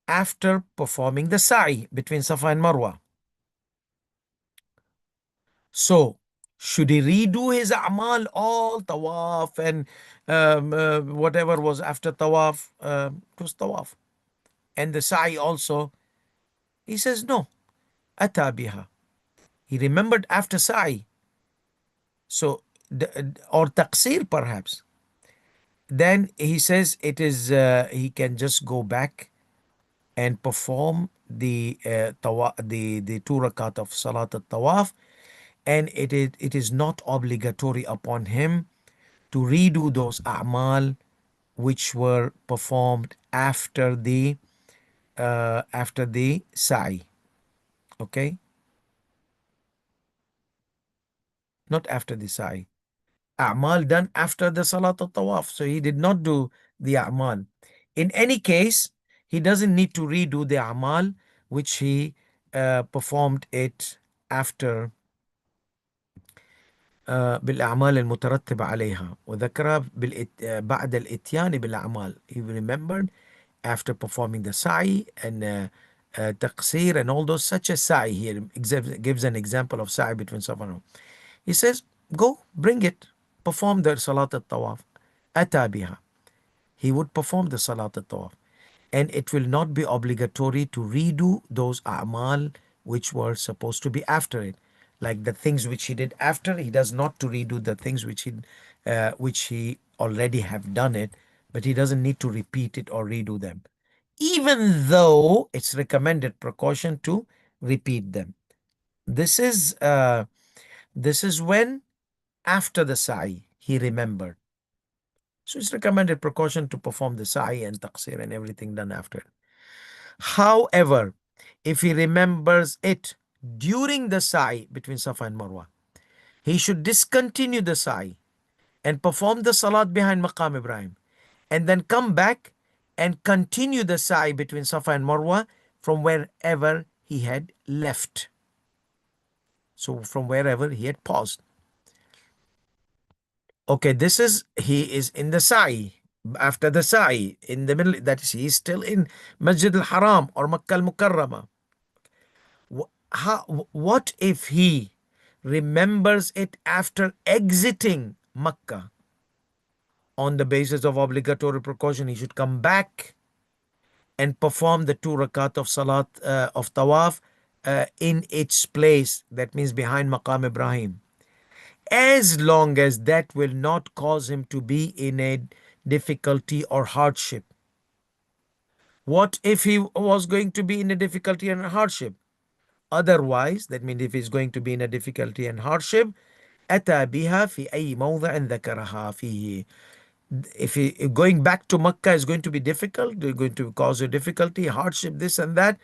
After performing the sa'i between Safa and Marwa. So, should he redo his a'mal, all tawaf and whatever was after tawaf? It was tawaf. And the sa'i also? He says no. Ata biha. He remembered after sa'i. So, or taqsir perhaps. Then he says it is, he can just go back and perform the the 2 rakat of Salat al-Tawaf, and it is not obligatory upon him to redo those a'mal which were performed after the sa'i. Okay, not after the sa'i. A'mal done after the Salat al-Tawaf. So he did not do the a'mal. In any case, he doesn't need to redo the a'mal which he performed it after بالأعمال المترتبة عليها وذكرها بعد الإتيان بالأعمال. He remembered after performing the sa'i and taqsir and all those, such as sa'i. Here gives an example of sa'i between Safa and Marwa. He says, go, bring it, perform the Salat al-Tawaf. Ata biha. He would perform the Salat al-Tawaf. And it will not be obligatory to redo those a'mal which were supposed to be after it. Like the things which he did after, he does not to redo the things which he already have done it, but he doesn't need to repeat it or redo them, even though it's recommended precaution to repeat them. This is when after the sa'i he remembered. So it's recommended precaution to perform the sa'i and taqsir and everything done after. However, if he remembers it during the sa'i between Safa and Marwa, he should discontinue the sa'i and perform the salat behind Maqam Ibrahim, and then come back and continue the sa'i between Safa and Marwa from wherever he had left. So from wherever he had paused. Okay, he is in the sa'i. After the sa'i, in the middle, that is, he is still in Masjid al-Haram or Makkah al-Mukarramah. What if he remembers it after exiting Makkah? On the basis of obligatory precaution, he should come back and perform the 2 rakat of Salat of Tawaf in its place. That means behind Maqam Ibrahim. As long as that will not cause him to be in a difficulty or hardship. What if he was going to be in a difficulty and a hardship? Otherwise, that means if he's going to be in a difficulty and hardship, أتى بها في أي موضع ذكرها فيه. If going back to Makkah is going to be difficult, they're going to cause you difficulty, hardship, this and that,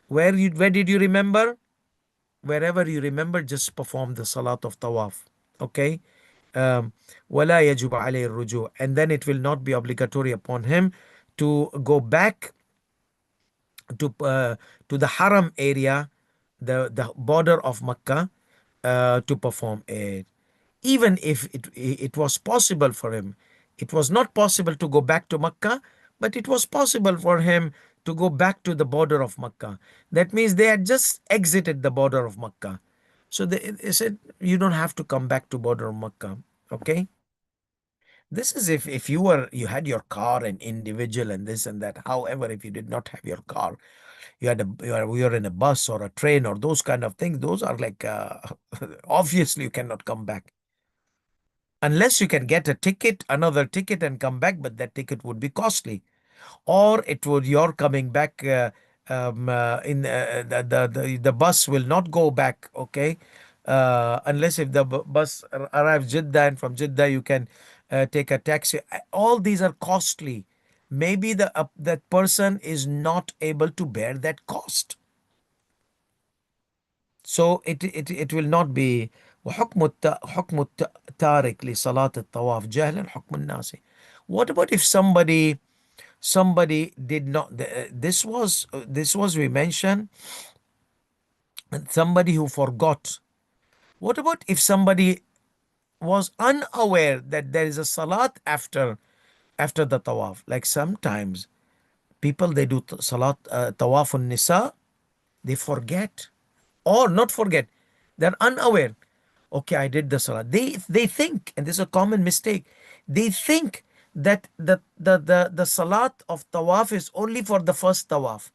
where did you remember? Wherever you remember, just perform the Salat of Tawaf. Okay? ولا يجب عليه الرجوع. And then it will not be obligatory upon him to go back to the Haram area, the border of Makkah, to perform it. Even if it was possible for him, it was not possible to go back to Makkah, but it was possible for him to go back to the border of Makkah. That means they had just exited the border of Makkah. So they said, you don't have to come back to border of Makkah. Okay. This is if you had your car and individual and this and that. However, if you did not have your car, you're in a bus or a train or those kind of things, those are like obviously you cannot come back unless you can get a ticket, another ticket, and come back, but that ticket would be costly, or it would you're coming back in the bus will not go back. Okay. Unless if the bus arrives Jeddah, and from Jeddah you can take a taxi. All these are costly. Maybe that person is not able to bear that cost, so it will not be. حكم التارك لصلاة الطواف جهلا حكم الناس. What about if somebody did not, this was we mentioned, somebody who forgot. What about if somebody was unaware that there is a salat after the tawaf? Like sometimes people, they do salat tawaf on nisa, they forget, or not forget, they're unaware. Okay, I did the salat. They think, and this is a common mistake, they think that the salat of tawaf is only for the first tawaf,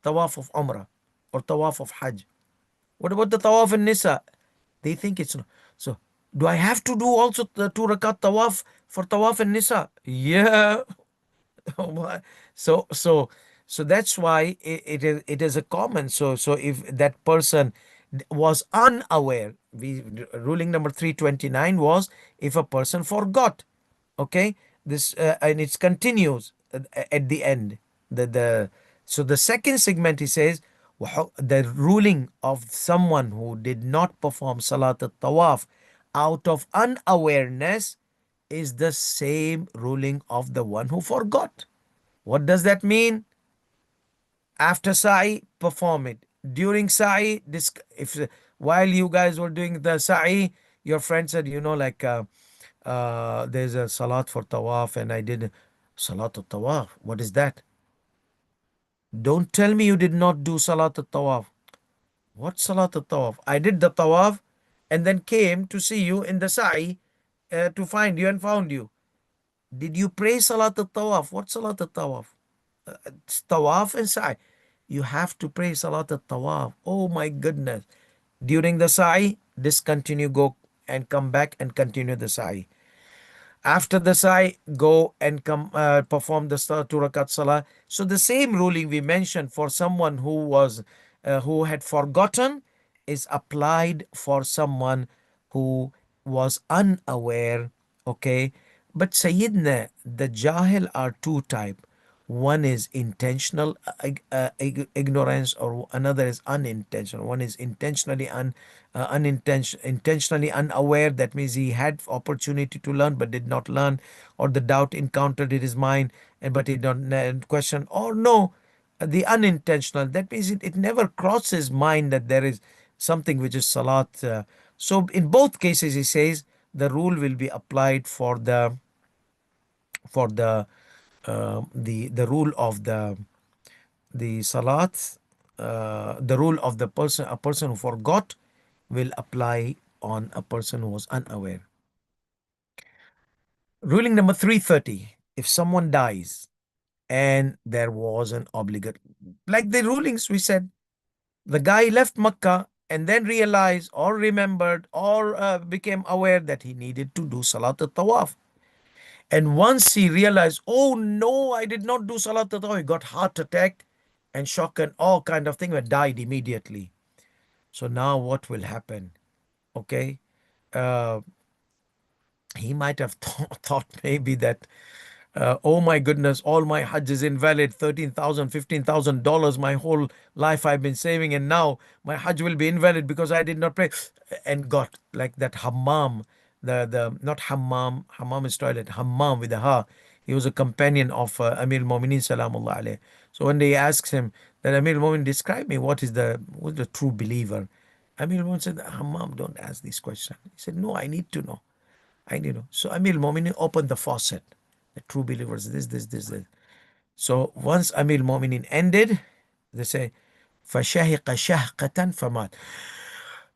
tawaf of umrah or tawaf of hajj. What about the tawaf in nisa? They think it's not. So do I have to do also the 2 rakat tawaf for tawaf in nisa? Yeah. so so so that's why it is a common. So if that person was unaware, ruling number 329 was if a person forgot. Okay. This and it continues at the end. The second segment, he says, the ruling of someone who did not perform salat al-tawaf out of unawareness is the same ruling of the one who forgot. What does that mean? After sa'i, perform it. During sa'i, if while you guys were doing the sa'i, your friend said, like there's a salat for tawaf, and I did salat al tawaf. What is that? Don't tell me you did not do salat al tawaf. What salat al tawaf? I did the tawaf and then came to see you in the sa'i to find you and found you. Did you pray salat al tawaf? What salat al tawaf? It's tawaf and sa'i. You have to pray salat al tawaf. Oh my goodness. During the sa'i, discontinue, go and come back and continue the sa'i. After the sa'i, go and come perform the 2 rakat salah. So the same ruling we mentioned for someone who had forgotten is applied for someone who was unaware. Okay. But Sayyidina, the Jahil are two type. One is intentional ignorance, or another is unintentional. One is intentionally unaware. That means he had opportunity to learn but did not learn, or the doubt encountered in his mind and but he don't question. Or no, the unintentional, that means it never crosses his mind that there is something which is salat. So in both cases, he says the rule will be applied for the rule of the salat. The rule of a person who forgot will apply on a person who was unaware. Ruling number 330, if someone dies and there was an obligate, like the rulings we said, the guy left Makkah and then realized or remembered or became aware that he needed to do Salat al-Tawaf. And once he realized, oh no, I did not do Salat al-Tawaf, he got heart attack and shock and all kind of thing, and died immediately. So now what will happen? Okay. Uh, he might have thought maybe that, oh my goodness, all my Hajj is invalid, $13,000, $15,000, my whole life I've been saving, and now my Hajj will be invalid because I did not pray. And got like that Hammam, the not Hammam, Hammam is toilet, Hammam with a Ha. He was a companion of Amir al-Mu'mineen Salamullah alayh. So when they asked him that, Amir al-Mu'mineen, describe me, what's the true believer? Amir al-Mu'mineen said, Hammam, don't ask this question. He said, no, I need to know. I need to know. So Amir al-Mu'mineen opened the faucet. The true believers, this. So once Amir Mu'minin ended, they say, فَشَهِقَ شَهْقَةً فَمَاتَ.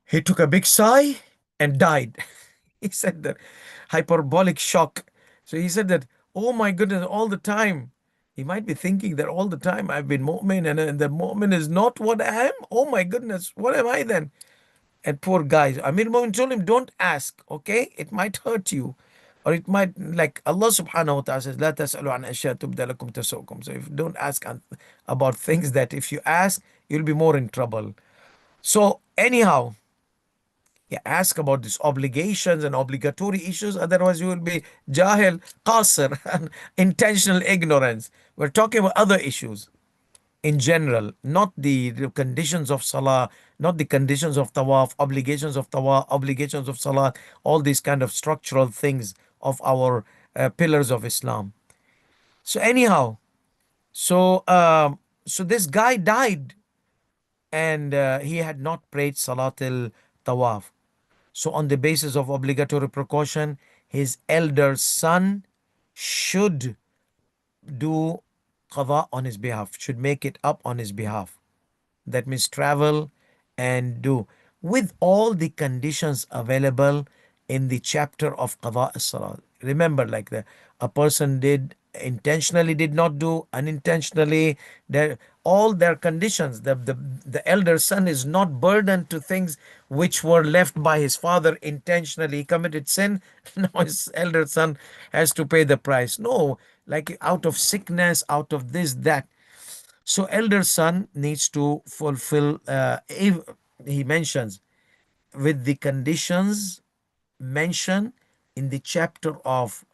He took a big sigh and died. He said that hyperbolic shock. So he said that, oh my goodness, all the time. He might be thinking that all the time I've been mu'min and the mu'min is not what I am. Oh my goodness, what am I then? And poor guy, Amir Mu'min told him, don't ask, okay? It might hurt you. Or it might, like Allah subhanahu wa ta'ala says, لا تسألوا عن أشياء تبدأ لكم تسؤكم. So if don't ask about things that if you ask, you'll be more in trouble. So anyhow, yeah, ask about these obligations and obligatory issues. Otherwise, you will be jahil, qasir, and intentional ignorance. We're talking about other issues in general, not the conditions of salah, not the conditions of tawaf, obligations of salah, all these kind of structural things of our pillars of Islam. So anyhow, so this guy died and he had not prayed Salatul Tawaf. So, on the basis of obligatory precaution, his elder son should do qada on his behalf, should make it up on his behalf. That means travel and do with all the conditions available in the chapter of qada as-salat. Remember, like a person did intentionally, did not do unintentionally, there all their conditions. The elder son is not burdened to things which were left by his father intentionally. He committed sin. Now his elder son has to pay the price. No, like out of sickness, out of this, that. So elder son needs to fulfill, if he mentions, with the conditions mentioned in the chapter of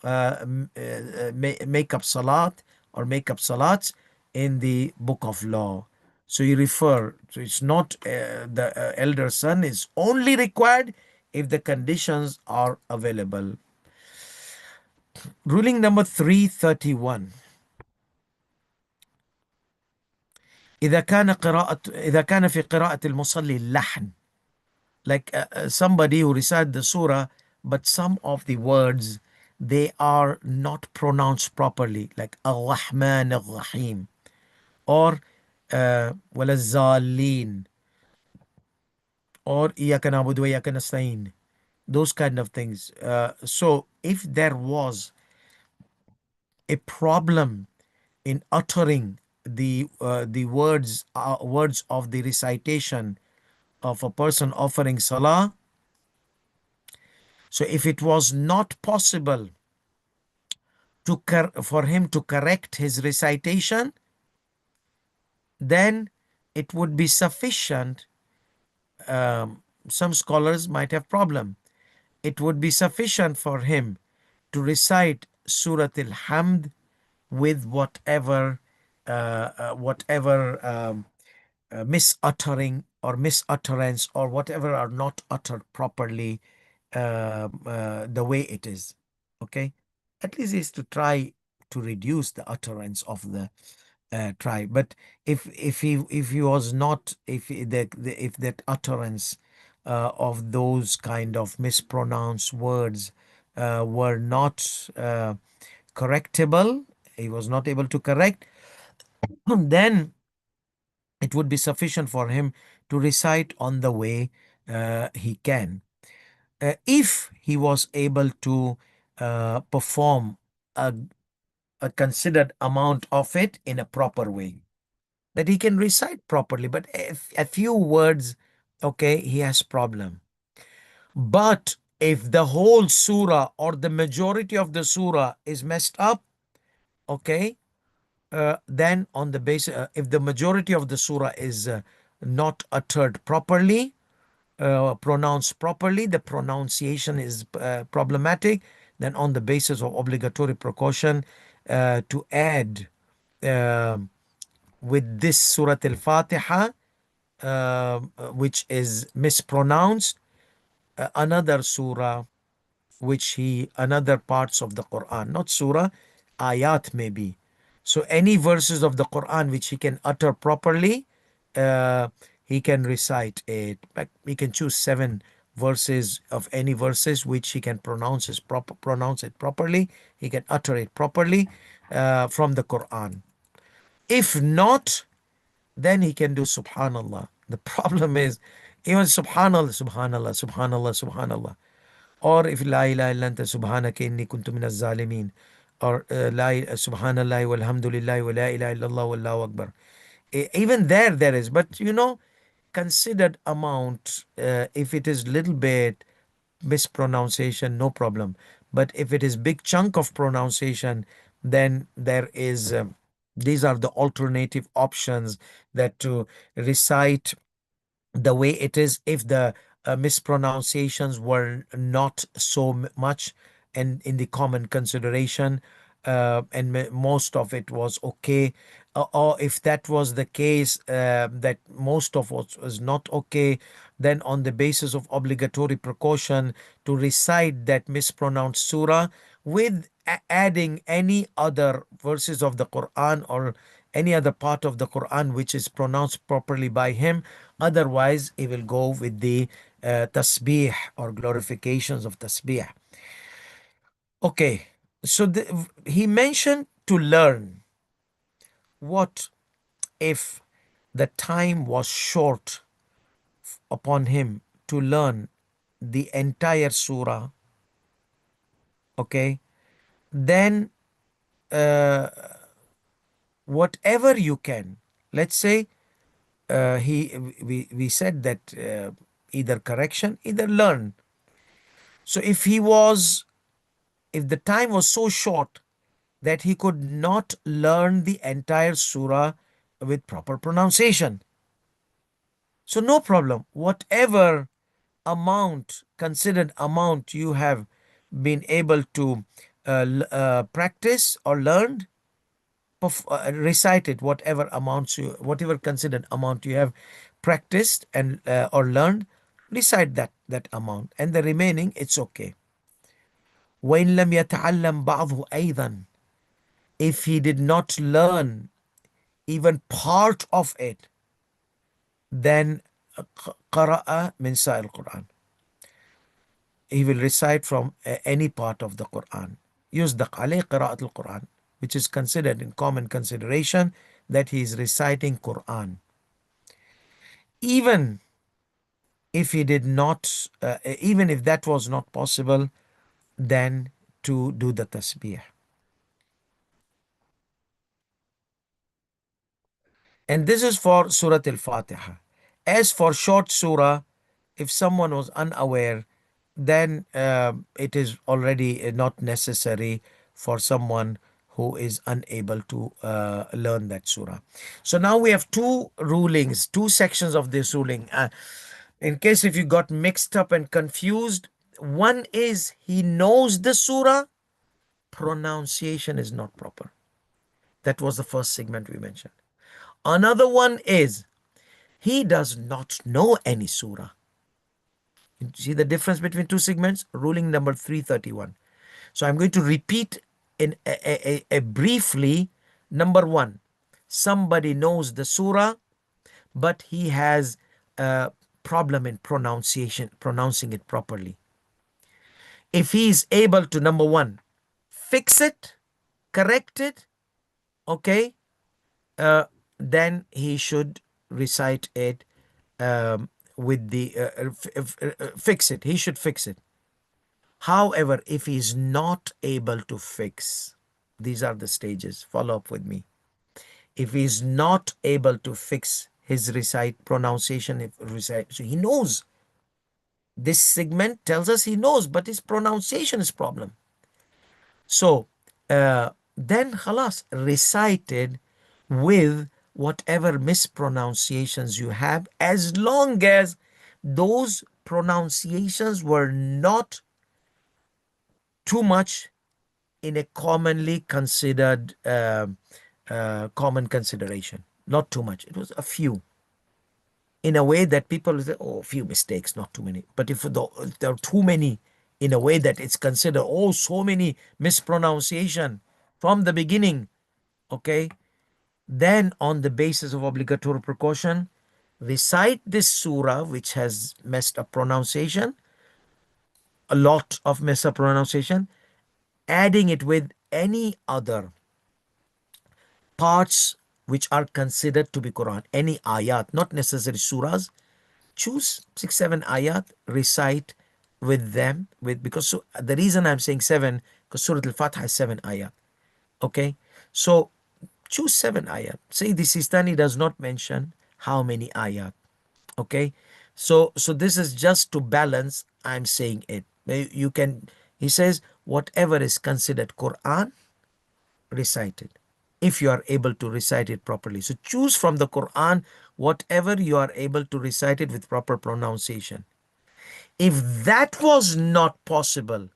make up salat or make up salats in the book of law. So you refer, so it's not the elder son is only required if the conditions are available. Ruling number 331. إذا كان في قراءة المصلي اللحن, like somebody who recite the surah, but some of the words they are not pronounced properly, like Ar-Rahman Ar-Rahim or ولا الضالين or إياك نعبد وإياك نستعين, those kind of things. So if there was a problem in uttering the words of the recitation of a person offering salah, so if it was not possible for him to correct his recitation, then it would be sufficient. Some scholars might have problem. It would be sufficient for him to recite Surat al-Hamd with whatever misuttering or misutterance or whatever are not uttered properly, the way it is. Okay, at least is to try to reduce the utterance of the try. But if he was not, if that utterance of those kind of mispronounced words were not correctable, he was not able to correct, then it would be sufficient for him to recite on the way he can. If he was able to perform a, a considered amount of it in a proper way, that he can recite properly, but a few words, okay, he has problem. But if the whole surah or the majority of the surah is messed up, okay, then on the basis, if the majority of the surah is not uttered properly, pronounced properly, the pronunciation is problematic, then on the basis of obligatory precaution to add uh, with this Surah Al-Fatiha, which is mispronounced, another surah, another parts of the Quran, not surah, ayat maybe. So any verses of the Quran which he can utter properly, uh, he can recite it. Like he can choose 7 verses of any verses which he can pronounce it properly. He can utter it properly from the Quran. If not, then he can do Subhanallah. The problem is, even Subhanallah, Subhanallah, Subhanallah, Subhanallah. Or if La ilaha illa anta subhanaka inni kuntu minaz zalimin. Or Subhanallah walhamdulillah wa la ilaha illallah wallahu akbar. Even there is, but considered amount, if it is little bit mispronunciation, no problem. But if it is big chunk of pronunciation, then there is these are the alternative options, that to recite the way it is, if the mispronunciations were not so much and in the common consideration, and most of it was okay, or if that was the case, that most of what was not okay, then on the basis of obligatory precaution, to recite that mispronounced surah with adding any other verses of the Quran or any other part of the Quran which is pronounced properly by him. Otherwise, he will go with the tasbih or glorifications of tasbih. Okay, so he mentioned to learn. What if the time was short upon him to learn the entire surah? Okay, then uh, whatever you can, let's say, he we said that either correction, either learn. So if the time was so short that he could not learn the entire surah with proper pronunciation, so no problem, whatever amount, considered amount, you have been able to practice or learned, recite it, whatever considered amount you have practiced and or learned, recite that amount, and the remaining, it's okay. وإن لم يتعلم بعضه أيضا, if he did not learn even part of it, then قرأ من سائر القرآن, he will recite from any part of the Quran. يصدق عليه قراءة القرآن, which is considered in common consideration that he is reciting Quran. Even if he did not, even if that was not possible, then to do the tasbih. And this is for Surah Al-Fatiha. As for short surah, if someone was unaware, then it is already not necessary for someone who is unable to learn that surah. So now we have two rulings, two sections of this ruling. In case if you got mixed up and confused, one is he knows the surah, pronunciation is not proper. That was the first segment we mentioned. Another one is he does not know any surah. You see the difference between two segments? Ruling number 331. So I'm going to repeat in a briefly. Number one, somebody knows the surah, but he has a problem in pronouncing it properly. If he is able to, number one, fix it, correct it, okay, then he should recite it with the fix it. He should fix it. However, if he is not able to fix, these are the stages. Follow up with me. If he is not able to fix his recite pronunciation, if recite, so he knows. This segment tells us he knows, but his pronunciation is problem. So then khalas, recited with whatever mispronunciations you have, as long as those pronunciations were not too much in a commonly considered common consideration. Not too much. It was a few. In a way that people say, oh, a few mistakes, not too many. But if there are too many, in a way that it's considered, oh, so many mispronunciation from the beginning, okay, then on the basis of obligatory precaution, recite this surah which has messed up pronunciation, a lot of messed up pronunciation, adding it with any other parts which are considered to be Quran. Any ayat, not necessarily surahs. Choose 6, 7 ayat, recite with them. Because the reason I'm saying 7, because Surah Al-Fatiha has 7 ayat. Okay, so choose 7 ayat. Say the Sistani does not mention how many ayat. Okay, so this is just to balance. I'm saying it. You can. He says whatever is considered Quran, recite it if you are able to recite it properly. So choose from the Quran whatever you are able to recite it with proper pronunciation. If that was not possible,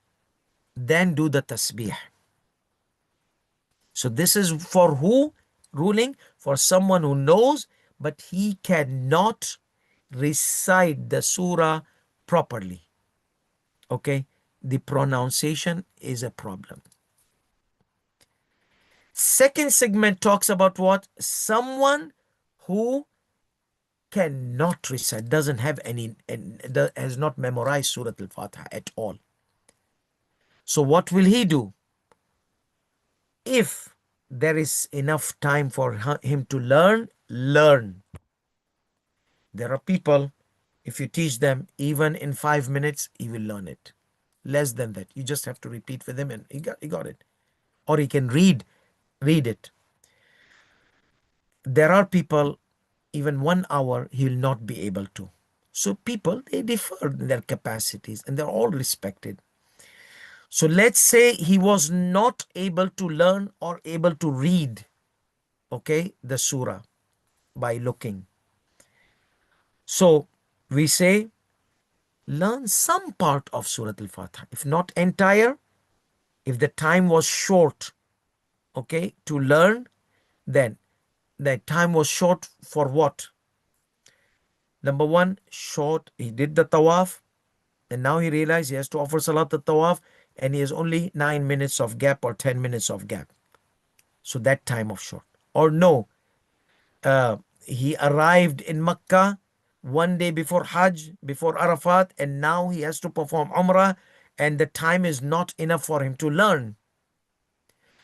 then do the tasbih. So this is for who? Ruling for someone who knows, but he cannot recite the surah properly. Okay, the pronunciation is a problem. Second segment talks about what? Someone who cannot recite, doesn't have any, and has not memorized Surah Al-Fatiha at all. So what will he do? If there is enough time for him to learn. There are people, if you teach them even in 5 minutes, he will learn it. Less than that, you just have to repeat with him and he got it. Or he can read it. There are people, even 1 hour, he will not be able to. So people, they differ in their capacities and they're all respected. So let's say he was not able to learn or able to read, okay, the surah by looking. So we say, learn some part of Surah Al-Fatiha. If not entire, if the time was short, okay, to learn, then the time was short for what? Number one, short, he did the tawaf, and now he realized he has to offer salat al-tawaf, and he has only 9 minutes of gap or 10 minutes of gap. So that time of short. Or no, he arrived in Makkah one day before Hajj, before Arafat, and now he has to perform Umrah, and the time is not enough for him to learn.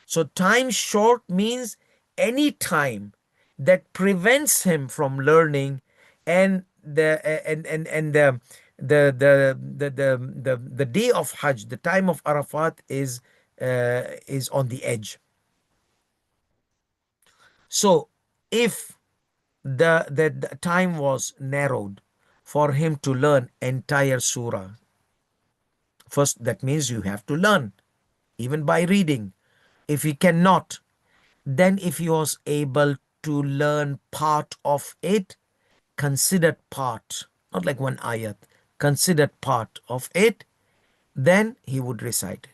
So time short means any time that prevents him from learning, and the day of Hajj, the time of Arafat is on the edge. So if the time was narrowed for him to learn entire surah, first that means you have to learn even by reading. If he cannot, then if he was able to learn part of it, considered part, not like one ayat, considered part of it, then he would recite it.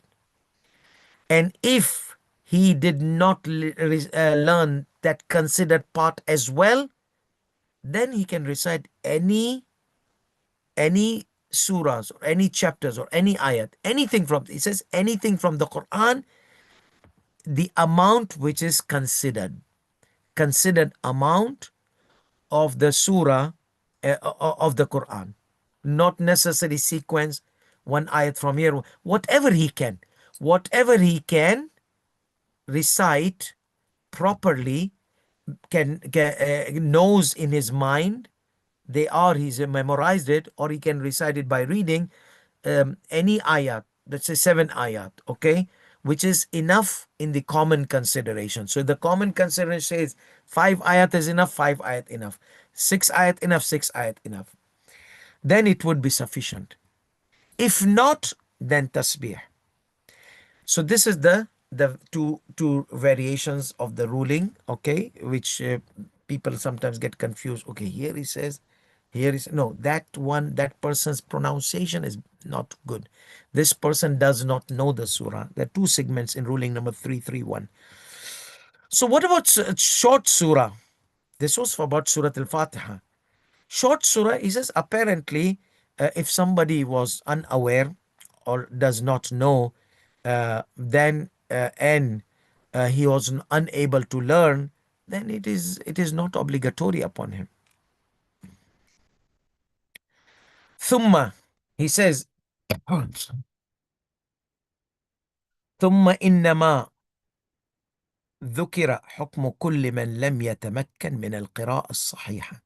And if he did not learn that considered part as well, then he can recite any surahs or any chapters or any ayat, anything from, it says anything from the Quran, the amount which is considered amount of the surah of the Quran, not necessarily sequence, one ayat from here, whatever he can recite properly, knows in his mind, he's memorized it, or he can recite it by reading any ayat, let's say 7 ayat, okay, which is enough in the common consideration. So the common consideration says 5 ayat is enough, 5 ayat enough, 6 ayat enough, 6 ayat enough, then it would be sufficient. If not, then tasbih. So this is the two variations of the ruling, okay, which people sometimes get confused. Okay, here he says, here is no, that one, that person's pronunciation is not good. This person does not know the surah. There are two segments in ruling number 331. So what about short surah? This was for about Surah Al-Fatiha. Short surah, he says, apparently, if somebody was unaware or does not know, then and he was unable to learn, then it is not obligatory upon him. Thumma, he says, thumma innama, ذكر حكم كل من لم يتمكن من القراءة الصحيحة.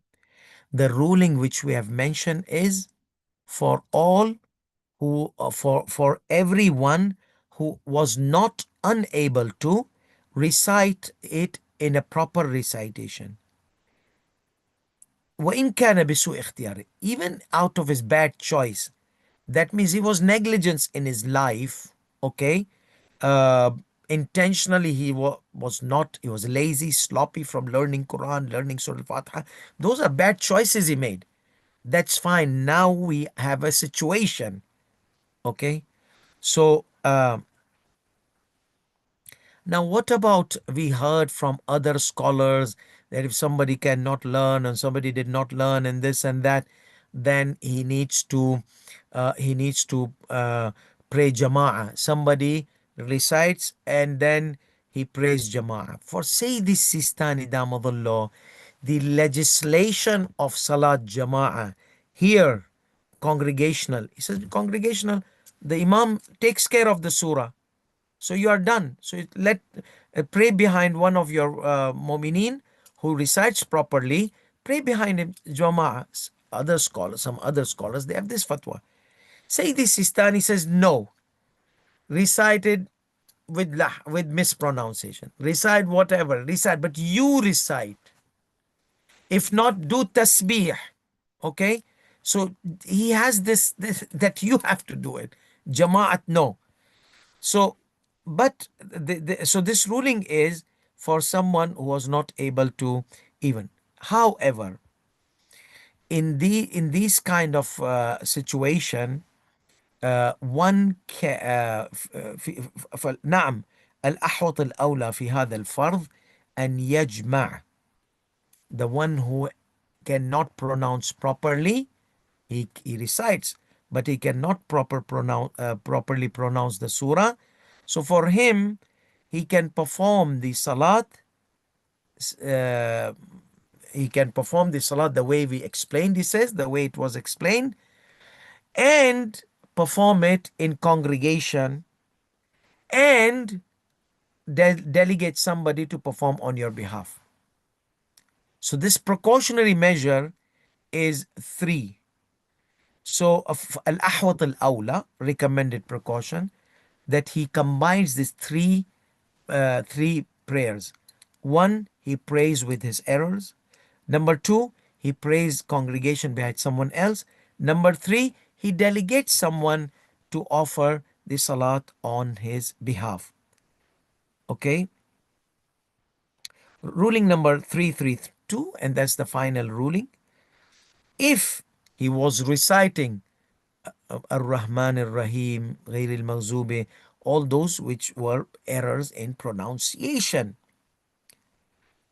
The ruling which we have mentioned is for all who, for everyone who was not unable to recite it in a proper recitation. وإن كان بسوء اختياره, even out of his bad choice. That means he was negligent in his life, okay? Uh, Intentionally was not, he was lazy, sloppy from learning Quran, learning Surah Al-Fatiha. Those are bad choices he made. That's fine. Now we have a situation, okay? So, now, what about we heard from other scholars that if somebody cannot learn and somebody did not learn and this and that, then he needs to pray Jama'ah. Somebody recites and then he prays Jama'ah. For say this Sistani Damadullah, the legislation of Salat Jama'ah here, congregational. He says congregational, the Imam takes care of the surah. So you are done. So let pray behind one of your mu'mineen who recites properly. Pray behind him. Jama'ah. Other scholars, some other scholars, they have this fatwa. Sayyid Sistani says no. Recited with mispronunciation. Recite whatever. Recite, but you recite. If not, do tasbih. Okay. So he has this that you have to do it. Jama'at, no. So, but so this ruling is for someone who was not able to even. However, in these kind of situation, one نعم الأحوط الأولى في هذا الفرض أن يجمع. The one who cannot pronounce properly, he recites, but he cannot properly pronounce the surah. So for him, he can perform the salat. Uh, he can perform the salat the way we explained. He says the way it was explained, and perform it in congregation, and delegate somebody to perform on your behalf. So this precautionary measure is 3. So al-ahwat al-awla, recommended precaution, that he combines these three prayers. One, he prays with his errors. Number 2, he prays congregation behind someone else. Number 3, he delegates someone to offer the salat on his behalf. Okay. Ruling number 332, and that's the final ruling. If he was reciting Ar-Rahman Ar-Rahim, Ghair al-Maghzubi, all those which were errors in pronunciation,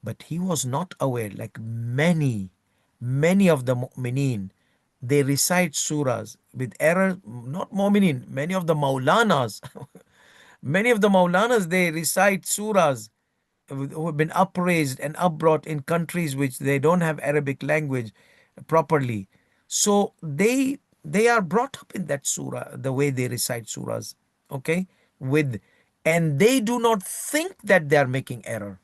but he was not aware, like many of the mu'mineen, they recite surahs with error. Not mu'mineen, many of the maulanas, many of the maulanas, they recite surahs who have been upraised and upbrought in countries which they don't have Arabic language properly. So they are brought up in that surah, the way they recite surahs, okay, with, and they do not think that they are making error.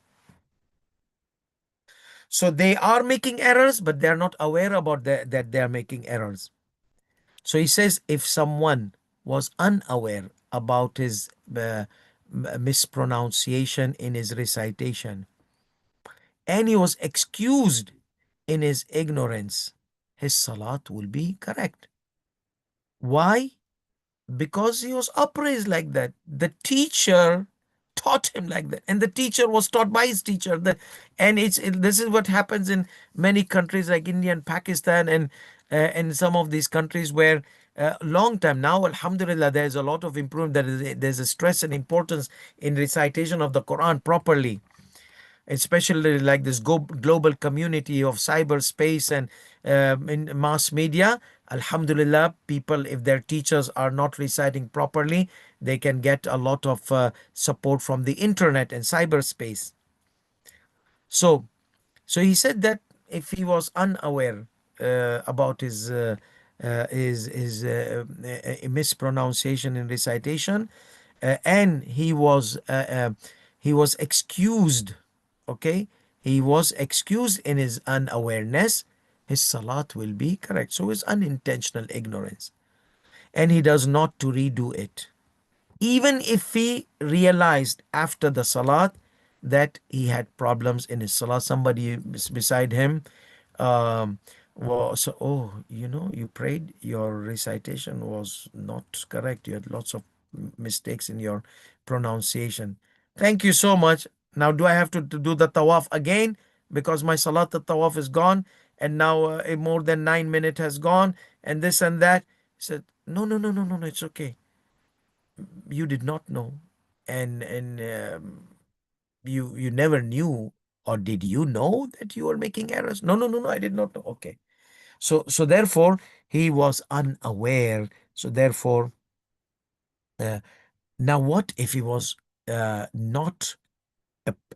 So they are making errors, but they are not aware about that they are making errors. So he says if someone was unaware about his mispronunciation in his recitation, and he was excused in his ignorance, his salat will be correct. Why? Because he was upraised like that. The teacher taught him like that, and the teacher was taught by his teacher. And this is what happens in many countries like India and Pakistan, and some of these countries where long time now, alhamdulillah, there's a lot of improvement. There's a stress and importance in recitation of the Quran properly, especially like this global community of cyberspace and in mass media. Alhamdulillah, people, if their teachers are not reciting properly, they can get a lot of support from the internet and cyberspace. So he said that if he was unaware about his mispronunciation in recitation, and he was he was excused, okay? He was excused in his unawareness, his salat will be correct. So it's unintentional ignorance. And he does not to redo it. Even if he realized after the salat that he had problems in his salat, somebody beside him was, oh, you prayed, your recitation was not correct, you had lots of mistakes in your pronunciation. Thank you so much. Now do I have to do the tawaf again because my salat al tawaf is gone, and now more than 9 minutes has gone, and this and that? He said, no, no, no, no, no, no, it's okay. You did not know, and you never knew, or did you know that you were making errors? No, no, no, no, I did not know. Okay. So therefore he was unaware. So therefore, uh, now what if he was not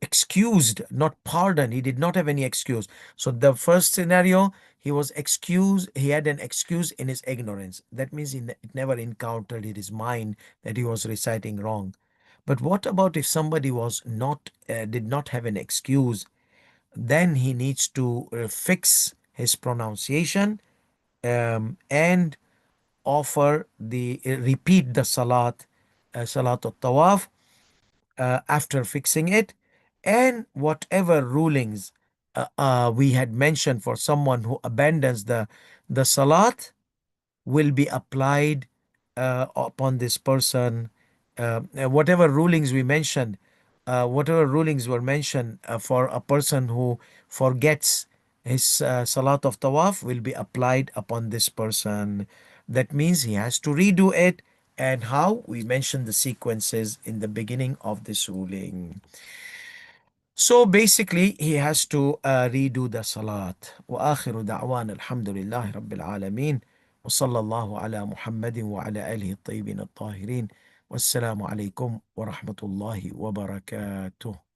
excused, not pardoned? He did not have any excuse. So the first scenario, he was excused, he had an excuse in his ignorance. That means it never encountered in his mind that he was reciting wrong. But what about if somebody was not did not have an excuse? Then he needs to fix his pronunciation, and offer the repeat the salat al tawaf after fixing it. And whatever rulings we had mentioned for someone who abandons the salat will be applied upon this person. Whatever rulings we mentioned, whatever rulings were mentioned for a person who forgets his salat of tawaf will be applied upon this person. That means he has to redo it. And how? We mentioned the sequences in the beginning of this ruling. So basically, he has to redo the salat. وآخر دعوانا الحمد لله رب العالمين وصلى الله على محمد وعلى آله الطيبين الطاهرين والسلام عليكم ورحمة الله وبركاته.